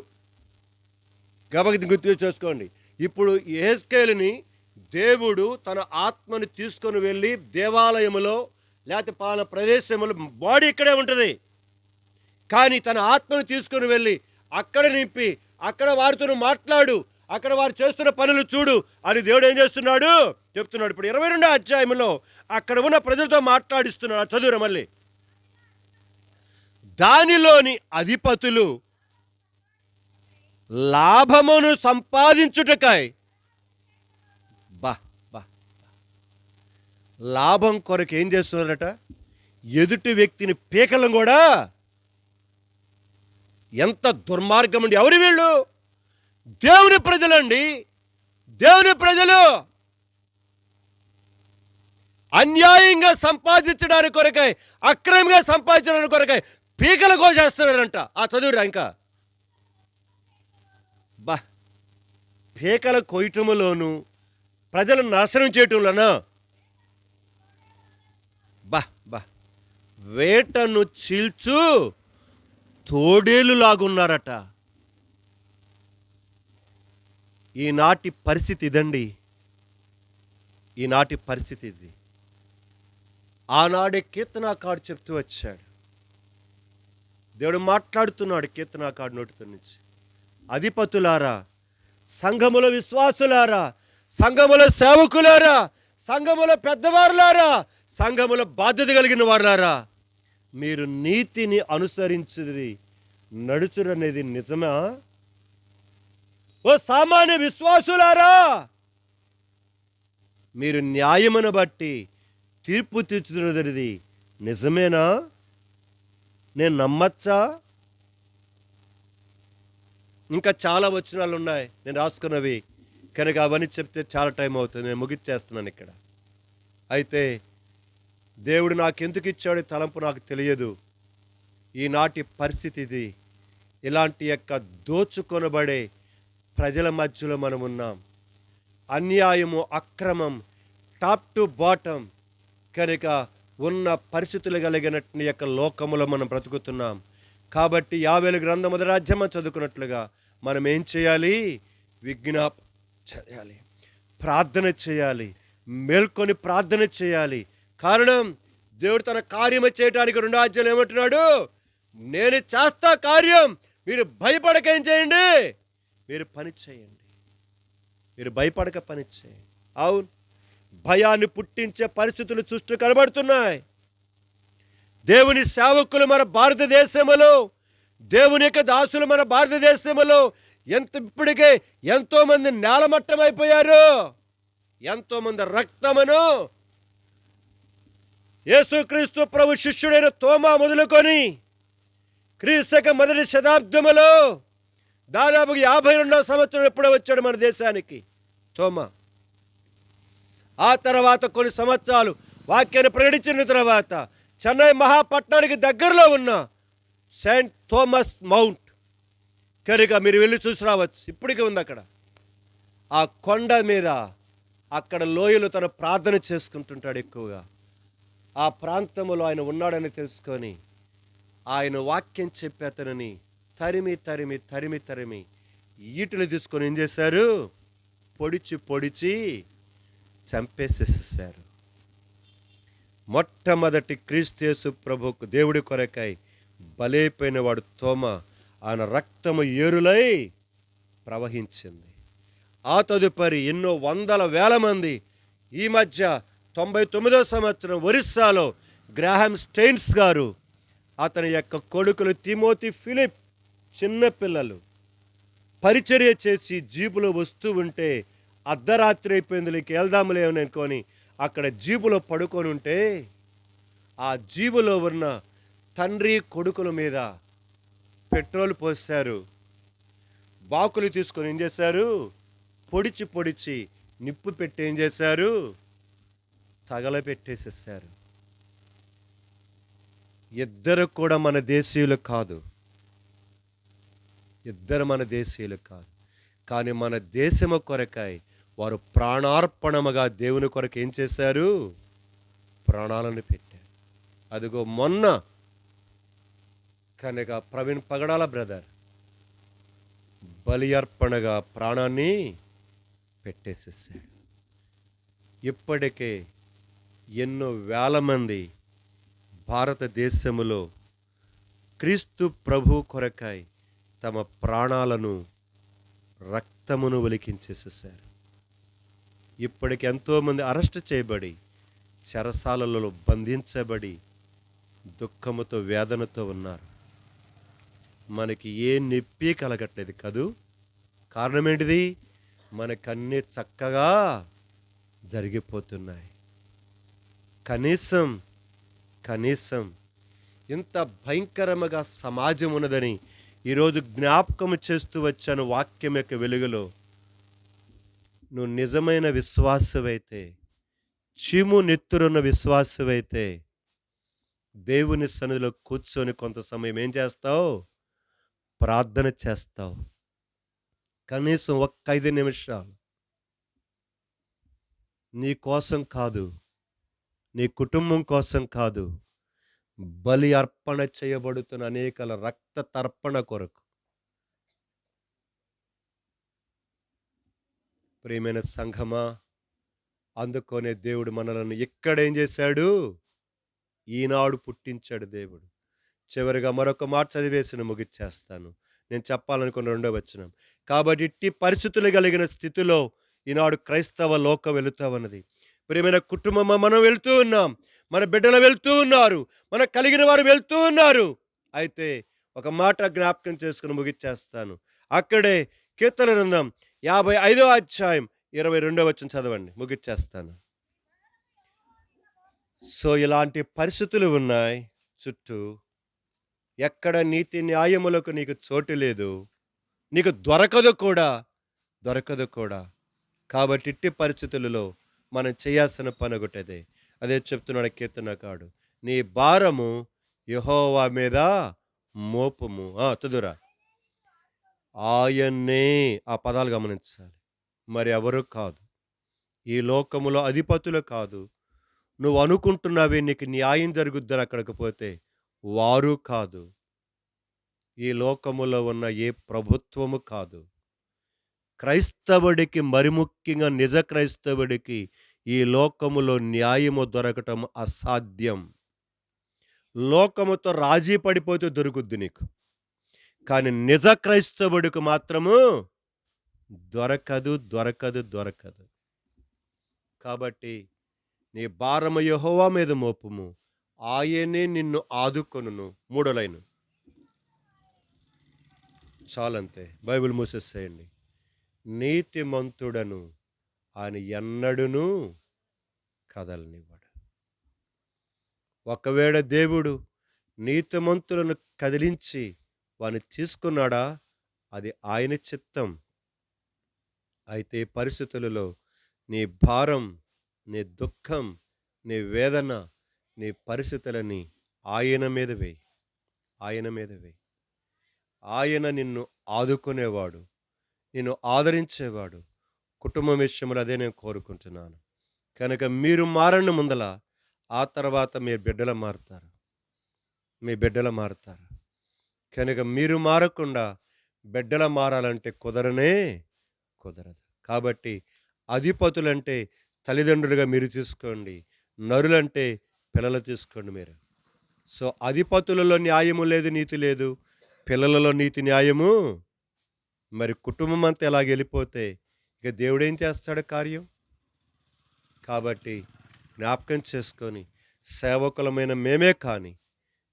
గబగతి గుర్తు చేసుకోండి. ఇప్పుడు యెహెజ్కేలుని దేవుడు తన ఆత్మని తీసుకొని వెళ్ళి దేవాలయములో లేకపోతే పలానా ప్రదేశంలో, బాడీ ఇక్కడే ఉంటుంది కానీ తన ఆత్మను తీసుకొని వెళ్ళి అక్కడ నింపి, అక్కడ వారితో మాట్లాడు, అక్కడ వారు చేస్తున్న పనులు చూడు అని దేవుడు ఏం చేస్తున్నాడు చెప్తున్నాడు. ఇప్పుడు 22వ అధ్యాయంలో అక్కడ ఉన్న ప్రజలతో మాట్లాడిస్తున్నాడు. చదువురా మళ్ళీ. దానిలోని అధిపతులు లాభమును సంపాదించుటకై, లాభం కొరకు ఏం చేస్తున్నారట? ఎదుటి వ్యక్తిని పీకలం కూడా. ఎంత దుర్మార్గం అండి! ఎవరు వీళ్ళు? దేవుని ప్రజలండి, దేవుని ప్రజలు. అన్యాయంగా సంపాదించడానికి కొరకై, అక్రమంగా సంపాదించడానికి కొరకై పీకల కోసేస్తున్నారంట. చదువురా ఇంకా. పీకల కొయ్యటములోను, ప్రజలను నాశనం చేయటంలోనా? బా బా వేటను చీల్చు తోడేలు లాగున్నారట. ఈనాటి పరిస్థితి ఇదండి. ఈనాటి పరిస్థితి ఇది. ఆనాడే కీర్తనాకారుడు చెప్తూ వచ్చాడు. దేవుడు మాట్లాడుతున్నాడు కీర్తనాకారుడు నోటితో నుంచి. అధిపతులారా, సంఘముల విశ్వాసులారా, సంఘముల సేవకులారా, సంఘముల పెద్దవారులారా, సంఘముల బాధ్యత కలిగిన వారులారా, మీరు నీతిని అనుసరించుది నడుచురనేది నిజమా? ఓ సామాన్య విశ్వాసులారా, మీరు న్యాయమును బట్టి తీర్పు తీర్చుతున్నది నిజమేనా? నేను నమ్మచ్చా? ఇంకా చాలా వచనాలు ఉన్నాయి నేను రాసుకున్నవి, కనుక అవన్నీ చెప్తే చాలా టైం అవుతుంది. నేను ముగిచ్చేస్తున్నాను ఇక్కడ. అయితే దేవుడు నాకెందుకు ఇచ్చాడు తలంపు నాకు తెలియదు. ఈనాటి పరిస్థితి ఇది. ఇలాంటి యొక్క దోచుకొనబడే ప్రజల మధ్యలో మనం ఉన్నాం. అన్యాయము, అక్రమం టాప్ టు బాటం కనుక ఉన్న పరిస్థితులు కలిగినట్టు యొక్క లోకములో మనం బ్రతుకుతున్నాం. కాబట్టి యావేలు గ్రంథం మొదటి అధ్యాయం చదువుకున్నట్లుగా మనం ఏం చేయాలి? విజ్ఞాపన చేయాలి, ప్రార్థన చేయాలి, మేల్కొని ప్రార్థన చేయాలి. కారణం, దేవుడు తన కార్యము చేయడానికి 2 అధ్యాయాలు ఏమంటున్నాడు? నేను చేస్తా కార్యం, మీరు భయపడక ఏం చేయండి? మీరు పని చేయండి. మీరు భయపడక పని చేయండి. అవును, భయాన్ని పుట్టించే పరిస్థితులు చుట్టూ కనబడుతున్నాయి. దేవుని సేవకులు మన భారతదేశంలో, దేవుని యొక్క దాసులు మన భారతదేశంలో ఇప్పటికే ఎంతోమంది నేలమట్టమైపోయారు. ఎంతోమంది రక్తమును యేసుక్రీస్తు ప్రభు శిష్యుడైన తోమా మొదలుకొని క్రీస్తు మొదటి శతాబ్దములో దాదాపు 52వ సంవత్సరం ఎప్పుడో వచ్చాడు మన దేశానికి తోమా. ఆ తర్వాత కొన్ని సంవత్సరాలు వాక్యాన్ని ప్రకటించిన తర్వాత చెన్నై మహాపట్నానికి దగ్గరలో ఉన్న సెయింట్ థోమస్ మౌంట్ కనుక మీరు వెళ్ళి చూసి రావచ్చు. ఇప్పటికీ ఉంది అక్కడ. ఆ కొండ మీద అక్కడ లోయలో తను ప్రార్థన చేసుకుంటుంటాడు ఎక్కువగా. ఆ ప్రాంతంలో ఆయన ఉన్నాడని తెలుసుకొని ఆయన వాక్యం చెప్పి అతనిని తరిమి తరిమి తరిమి తరిమి ఈటలు తీసుకొని ఏం చేశారు? పొడిచి పొడిచి చంపేసేసారు. మొట్టమొదటి క్రీస్తు యేసు ప్రభువుకు దేవుడి కొరకై బలైపోయిన వాడు తోమా. ఆయన రక్తము ఏరులై ప్రవహించింది. ఆ తదుపరి ఎన్నో వందల వేల మంది. ఈ మధ్య 99వ సంవత్సరం ఒరిస్సాలో గ్రాహం స్టెయిన్స్ గారు, అతని యొక్క కొడుకులు తిమోతి, ఫిలిప్ చిన్నపిల్లలు పరిచర్య చేసి జీపులో వస్తూ ఉంటే అర్ధరాత్రి అయిపోయింది, వెళ్దాములే అనుకొని అక్కడ జీబులో పడుకొని ఉంటే ఆ జీబులో ఉన్న తండ్రి కొడుకుల మీద పెట్రోల్ పోసారు. బాకులు తీసుకొని ఏం చేశారు? పొడిచి పొడిచి నిప్పు పెట్టి ఏం చేశారు? తగలబెట్టేసేసారు. ఇద్దరు కూడా మన దేశీయులు కాదు. ఇద్దరు మన దేశీయులు కాదు. కానీ మన దేశము కొరకై వారు ప్రాణార్పణముగా దేవుని కొరకు ఏం చేశారు? ప్రాణాలను పెట్టారు. అదిగో మొన్న కనుక ప్రవీణ్ పగడాల బ్రదర్ బలి అర్పణగా ప్రాణాన్ని పెట్టేసేసాడు. ఇప్పటికే ఎన్నో వేల మంది భారతదేశములో క్రీస్తు ప్రభు కొరకై తమ ప్రాణాలను, రక్తమును ఒలికించేసేసారు. ఇప్పటికి ఎంతోమంది అరెస్ట్ చేయబడి చెరసాలలో బంధించబడి దుఃఖముతో వేదనతో ఉన్నారు. మనకి ఏ నొప్పి కలగట్లేదు కదూ. కారణం ఏంటిది? మనకన్నీ చక్కగా జరిగిపోతున్నాయి. కనీసం ఇంత భయంకరముగా సమాజం ఉన్నదని ఈరోజు జ్ఞాపకం చేస్తూ వచ్చాను వాక్యం యొక్క వెలుగులో. నువ్వు నిజమైన విశ్వాసవైతే, చీము నెత్తురున్న విశ్వాసవైతే దేవుని సన్నిధిలో కూర్చొని కొంత సమయం ఏం చేస్తావు? ప్రార్థన చేస్తావు. కనీసం 5 నిమిషాలు నీ కోసం కాదు, నీ కుటుంబం కోసం కాదు, బలి అర్పణ చేయబడుతున్న అనేకల రక్త తర్పణ కొరకు. ప్రియమైన సంఘమా, అందుకొనే దేవుడు మనలను ఇక్కడేం చేశాడు? ఈనాడు పుట్టించాడు దేవుడు. చివరిగా మరొక మాట చదివేసి నేను ముగిచ్చేస్తాను. నేను చెప్పాలనుకున్న రెండో వచనం. కాబట్టి ఇట్టి పరిస్థితులు కలిగిన స్థితిలో ఈనాడు క్రైస్తవ లోకం వెళుతా ఉన్నది. ప్రియమైన కుటుంబమా, మనం వెళ్తూ ఉన్నాం. మన బిడ్డలు వెళ్తూ ఉన్నారు. మనకు కలిగిన వారు వెళ్తూ ఉన్నారు. అయితే ఒక మాట జ్ఞాపకం చేసుకుని ముగిచ్చేస్తాను. అక్కడే కీర్తన గ్రంథం 55వ అధ్యాయం 22వ వచనం చదవండి, ముగిచ్చేస్తాను. సో ఇలాంటి పరిస్థితులు ఉన్నాయి చుట్టూ. ఎక్కడ నీతి న్యాయములకు నీకు చోటు లేదు, నీకు దొరకదు కూడా, దొరకదు కూడా. కాబట్టి ఇట్టి పరిస్థితులలో మనం చేయాల్సిన పని ఒకటదే. అదే చెప్తున్నాడు కీర్తనకారుడు, నీ భారము యెహోవా మీద మోపుము. చదువురా. ఆయన్నే, ఆ పదాలు గమనించాలి. మరి ఎవరు కాదు, ఈ లోకములో అధిపతులు కాదు. నువ్వు అనుకుంటున్నావే నీకు న్యాయం జరుగుద్దని అక్కడికి పోతే వారు కాదు. ఈ లోకములో ఉన్న ఏ ప్రభుత్వము కాదు. క్రైస్తవుడికి, మరి ముఖ్యంగా నిజ క్రైస్తవుడికి ఈ లోకములో న్యాయము దొరకటం అసాధ్యం. లోకముతో రాజీ పడిపోతే దొరుకుద్ది నీకు, కానీ నిజ క్రైస్తవుడికి మాత్రము దొరకదు, దొరకదు, దొరకదు. కాబట్టి నీ భారము యెహోవా మీద మోపుము, ఆయనే నిన్ను ఆదుకొనును. మూడో లైను చాలంతే, బైబిల్ మూసేసేయండి. నీతిమంతుడను ఆయన ఎన్నడును కదలనివ్వడు. ఒకవేళ దేవుడు నీతిమంతులను కదిలించి వాని తీసుకున్నాడా, అది ఆయన చిత్తం. అయితే పరిస్థితులలో నీ భారం, నీ దుఃఖం, నీ వేదన, నీ పరిస్థితులని ఆయన మీద వేయి, ఆయన మీద వేయి. ఆయన నిన్ను ఆదుకునేవాడు, నిన్ను ఆదరించేవాడు. కుటుంబం విషయంలో అదే నేను కోరుకుంటున్నాను. కనుక మీరు మారండి ముందల, ఆ తర్వాత మీ బిడ్డలు మారుతారు, మీ బిడ్డలు మారుతారు. కనుక మీరు మారకుండా బిడ్డలు మారాలంటే కుదరదు. కాబట్టి అధిపతులంటే తల్లిదండ్రులుగా మీరు తీసుకోండి, నరులంటే పిల్లలు తీసుకోండి మీరు. సో అధిపతులలో న్యాయము లేదు, నీతి లేదు. పిల్లలలో నీతి న్యాయము. మరి కుటుంబం అంతా ఎలాగ వెళ్ళిపోతే ఇక దేవుడేం చేస్తాడు కార్యం? కాబట్టి జ్ఞాపకం చేసుకొని, సేవకులమైన మేమే కానీ,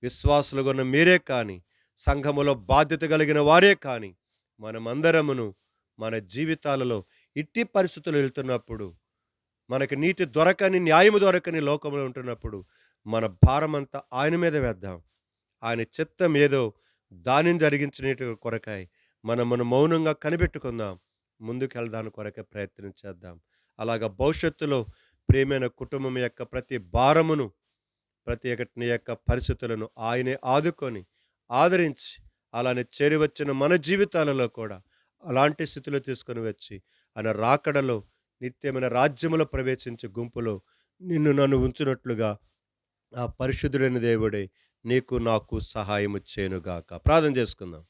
విశ్వాసులుగా ఉన్న మీరే కానీ, సంఘములో బాధ్యత కలిగిన వారే కానీ, మనమందరమును మన జీవితాలలో ఇట్టి పరిస్థితులు వెళ్తున్నప్పుడు, మనకి నీతి దొరకని, న్యాయము దొరకని లోకంలో ఉంటున్నప్పుడు, మన భారమంతా ఆయన మీద వేద్దాం. ఆయన చిత్తం ఏదో దానిని జరిగించిన కొరకాయ మనమును మౌనంగా కనిపెట్టుకుందాం. ముందుకెళ్ళడానికి కొరకే ప్రయత్నం చేద్దాం. అలాగా భవిష్యత్తులో ప్రియమైన కుటుంబం యొక్క ప్రతి భారమును, ప్రతి ఒక్కటి యొక్క పరిస్థితులను ఆయనే ఆదుకొని, ఆదరించి, అలానే చేరివచ్చిన మన జీవితాలలో కూడా అలాంటి స్థితిలో తీసుకొని వచ్చి ఆయన రాకడలో నిత్యమైన రాజ్యములో ప్రవేశించే గుంపులో నిన్ను నన్ను ఉంచునట్లుగా ఆ పరిశుద్ధుడైన దేవుడే నీకు నాకు సహాయము చేయనుగాక. ప్రార్థన చేసుకుందాం.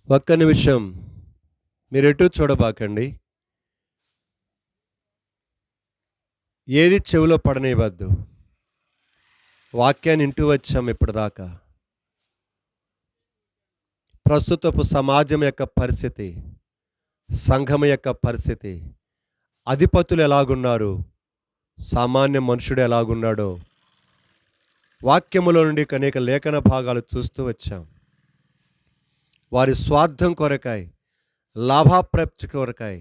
ఒక్క నిమిషం మీరెటూ చూడబాకండి. ఏది చెవిలో పడనివ్వద్దు. వాక్యాన్ని ఇంటూ వచ్చాం ఇప్పటిదాకా. ప్రస్తుతపు సమాజం యొక్క పరిస్థితి, సంఘం యొక్క పరిస్థితి, అధిపతులు ఎలాగున్నారు, సామాన్య మనుషుడు ఎలాగున్నాడో వాక్యములో నుండి అనేక లేఖన భాగాలు చూస్తూ వచ్చాం. వారి స్వార్థం కొరకాయ, లాభాప్రాప్తి కొరకాయ,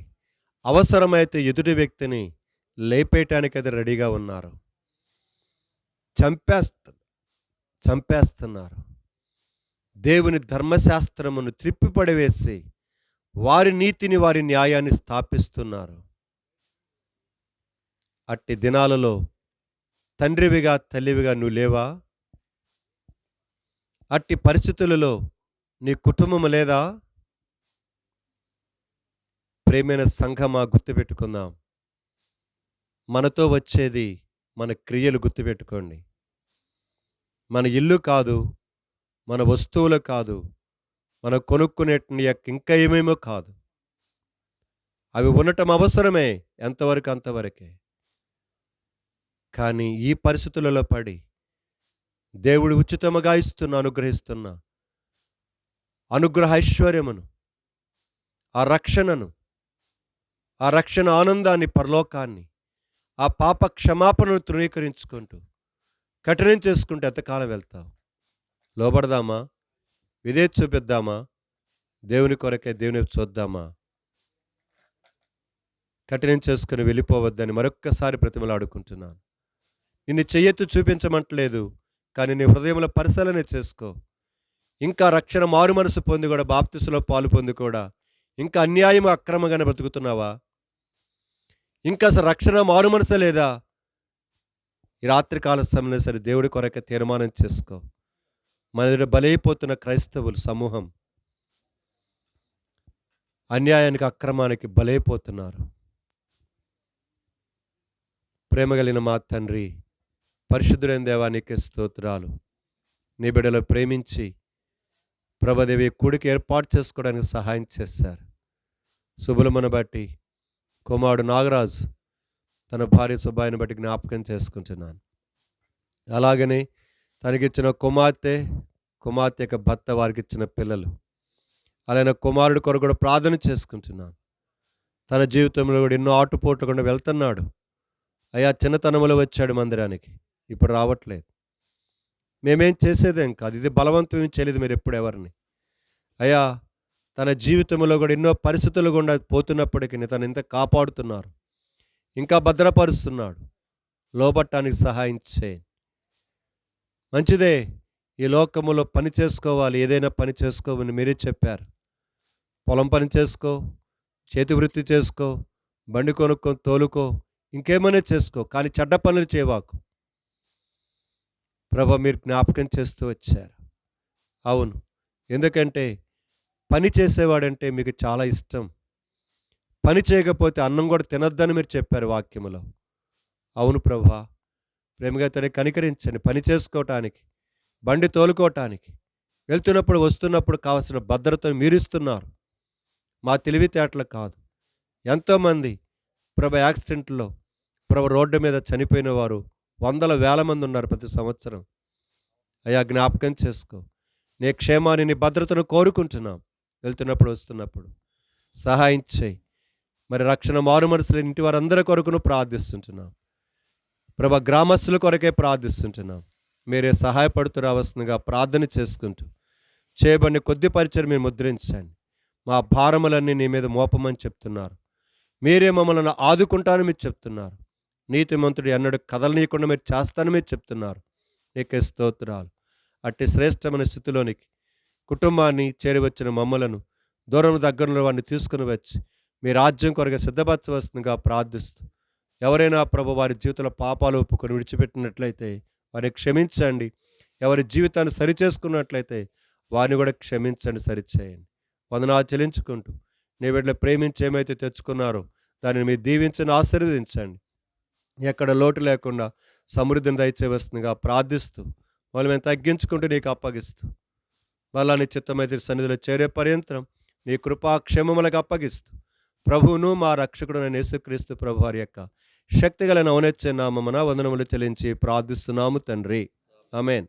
అవసరమైతే ఎదుటి వ్యక్తిని లేపేయటానికి అది రెడీగా ఉన్నారు. చంపేస్తున్నారు. దేవుని ధర్మశాస్త్రమును త్రిప్పిపడివేసి వారి నీతిని, వారి న్యాయాన్ని స్థాపిస్తున్నారు. అట్టి దినాలలో తండ్రివిగా, తల్లివిగా నువ్వు లేవా? అట్టి పరిస్థితులలో నీ కుటుంబం లేదా? ప్రేమైన సంఘమా, గుర్తుపెట్టుకుందాం. మనతో వచ్చేది మన క్రియలు. గుర్తుపెట్టుకోండి. మన ఇల్లు కాదు, మన వస్తువులు కాదు, మనం కొనుక్కునేటి ఇంకా ఏమేమో కాదు. అవి ఉండటం అవసరమే, ఎంతవరకు అంతవరకే. కానీ ఈ పరిస్థితులలో పడి దేవుడు ఉచితముగా అనుగ్రహిస్తున్న అనుగ్రహ ఐశ్వర్యమును, ఆ రక్షణను, ఆ రక్షణ ఆనందాన్ని, పరలోకాన్ని, ఆ పాప క్షమాపణను తృణీకరించుకుంటూ కఠినం చేసుకుంటూ ఎంతకాలం వెళ్తావు? లోబడదామా? విధేయత చూపిద్దామా? దేవుని కొరకే దేవుని చూద్దామా? కఠినం చేసుకుని వెళ్ళిపోవద్దని మరొక్కసారి బ్రతిమలాడుకుంటున్నాను. నిన్ను చెయ్యెత్తు చూపించమంటలేదు, కానీ నీ హృదయంలో పరిశీలన చేసుకో. ఇంకా రక్షణ మారు మనసు పొంది కూడా, బాప్తిస్మలో పాలు పొంది కూడా ఇంకా అన్యాయం అక్రమంగానే బ్రతుకుతున్నావా? ఇంకా అసలు రక్షణ మారు మనసే లేదా? ఈ రాత్రికాల సమయంలో సరే దేవుడి కొరకే తీర్మానం చేసుకో. మన దగ్గర బలైపోతున్న క్రైస్తవులు సమూహం అన్యాయానికి, అక్రమానికి బలైపోతున్నారు. ప్రేమ కలిగిన మా తండ్రి, పరిశుద్ధుడైన దేవా, నీకే స్తోత్రాలు. నీ బిడ్డలు ప్రేమించి ప్రభదేవి కూడికి ఏర్పాటు చేసుకోవడానికి సహాయం చేశారు. శుభలమును బట్టి కుమారుడు నాగరాజు తన భార్య సుబ్బాయిని బట్టి జ్ఞాపకం చేసుకుంటున్నాను. అలాగనే తనకిచ్చిన కుమార్తె యొక్క భర్త, వారికి ఇచ్చిన పిల్లలు, అలాగే కుమారుడు కొరకు కూడా ప్రార్థన చేసుకుంటున్నాను. తన జీవితంలో కూడా ఎన్నో ఆటుపోట్లు కూడా వెళ్తున్నాడు. అయ్యా, చిన్నతనంలో వచ్చాడు మందిరానికి, ఇప్పుడు రావట్లేదు. మేమేం చేసేదేం కాదు, ఇది బలవంతం ఏం చేయలేదు మీరు ఎప్పుడు ఎవరిని. అయ్యా, తన జీవితంలో కూడా ఎన్నో పరిస్థితులు గుండా పోతున్నప్పటికీ తను ఇంత కాపాడుతున్నారు, ఇంకా భద్రపరుస్తున్నాడు. లోబట్టానికి సహాయం చేయి. మంచిదే, ఈ లోకములో పని చేసుకోవాలి, ఏదైనా పని చేసుకోమని మీరే చెప్పారు. పొలం పని చేసుకో, చేతి వృత్తి చేసుకో, బండి కొనుక్కో, తోలుకో, ఇంకేమైనా చేసుకో, కానీ చెడ్డ పనులు చేయవాకు. ప్రభు, మీరు జ్ఞాపకం చేస్తూ వచ్చారు. అవును, ఎందుకంటే పని చేసేవాడంటే మీకు చాలా ఇష్టం. పని చేయకపోతే అన్నం కూడా తినొద్దని మీరు చెప్పారు వాక్యములో. అవును ప్రభా, ప్రేమగా తను కనికరించండి. పని చేసుకోవటానికి, బండి తోలుకోవటానికి, వెళ్తున్నప్పుడు వస్తున్నప్పుడు కావాల్సిన భద్రతను మీరు ఇస్తున్నారు. మా తెలివితేటలు కాదు. ఎంతోమంది ప్రభు యాక్సిడెంట్లో, ప్రభు రోడ్డు మీద చనిపోయిన వారు వందల వేల మంది ఉన్నారు ప్రతి సంవత్సరం. అయ్యా, జ్ఞాపకం చేసుకో. నీ క్షేమాన్ని, నీ భద్రతను కోరుకుంటున్నాం. వెళ్తున్నప్పుడు వస్తున్నప్పుడు సహాయం చేయి. మరి రక్షణ మారు మనసులు ఇంటి వారందరి కొరకును ప్రార్థిస్తుంటున్నాం. ప్రభా, గ్రామస్తుల కొరకే ప్రార్థిస్తుంటున్నాం. మీరే సహాయపడుతూ రావాల్సిందిగా ప్రార్థన చేసుకుంటూ చేయబడిన కొద్ది పరిచయం మీరు ముద్రించండి. మా భారములన్నీ నీ మీద మోపమని చెప్తున్నారు. మీరే మమ్మల్ని ఆదుకుంటానని మీరు చెప్తున్నారు. నీతిమంతుడు ఎన్నడూ కదలనీయకుండా మీరు చేస్తానని మీరు చెప్తున్నారు. నీకే స్తోత్రాలు. అట్టి శ్రేష్టమైన స్థితిలోనికి కుటుంబాన్ని చేరివచ్చిన మమ్మలను, దూరం దగ్గరలో వారిని తీసుకుని వచ్చి మీ రాజ్యం కొరకు సిద్ధపరచవలసిందిగా ప్రార్థిస్తూ, ఎవరైనా ప్రభు వారి జీవితంలో పాపాలు ఒప్పుకొని విడిచిపెట్టినట్లయితే వారిని క్షమించండి. ఎవరి జీవితాన్ని సరిచేసుకున్నట్లయితే వారిని కూడా క్షమించండి, సరిచేయండి. వందనాలు చెల్లించుకుంటూ నీ బిడ్డలు ప్రేమించి ఏమైతే తెచ్చుకున్నారో దానిని మీరు దీవించని ఆశీర్వదించండి. ఎక్కడ లోటు లేకుండా సమృద్ధిని దయచేవలసిందిగా ప్రార్థిస్తూ వాళ్ళు మేము తగ్గించుకుంటూ నీకు అప్పగిస్తూ, మళ్ళా నీ చిత్తమైతే సన్నిధిలో చేరే పర్యంతం నీ కృపాక్షేమములకు అప్పగిస్తూ, ప్రభువును మా రక్షకుడు యేసుక్రీస్తు ప్రభు వారి యొక్క శక్తిగల ఔన్నత్య నామమున వందనములు చెల్లించి ప్రార్థిస్తున్నాము తండ్రి. ఆమేన్.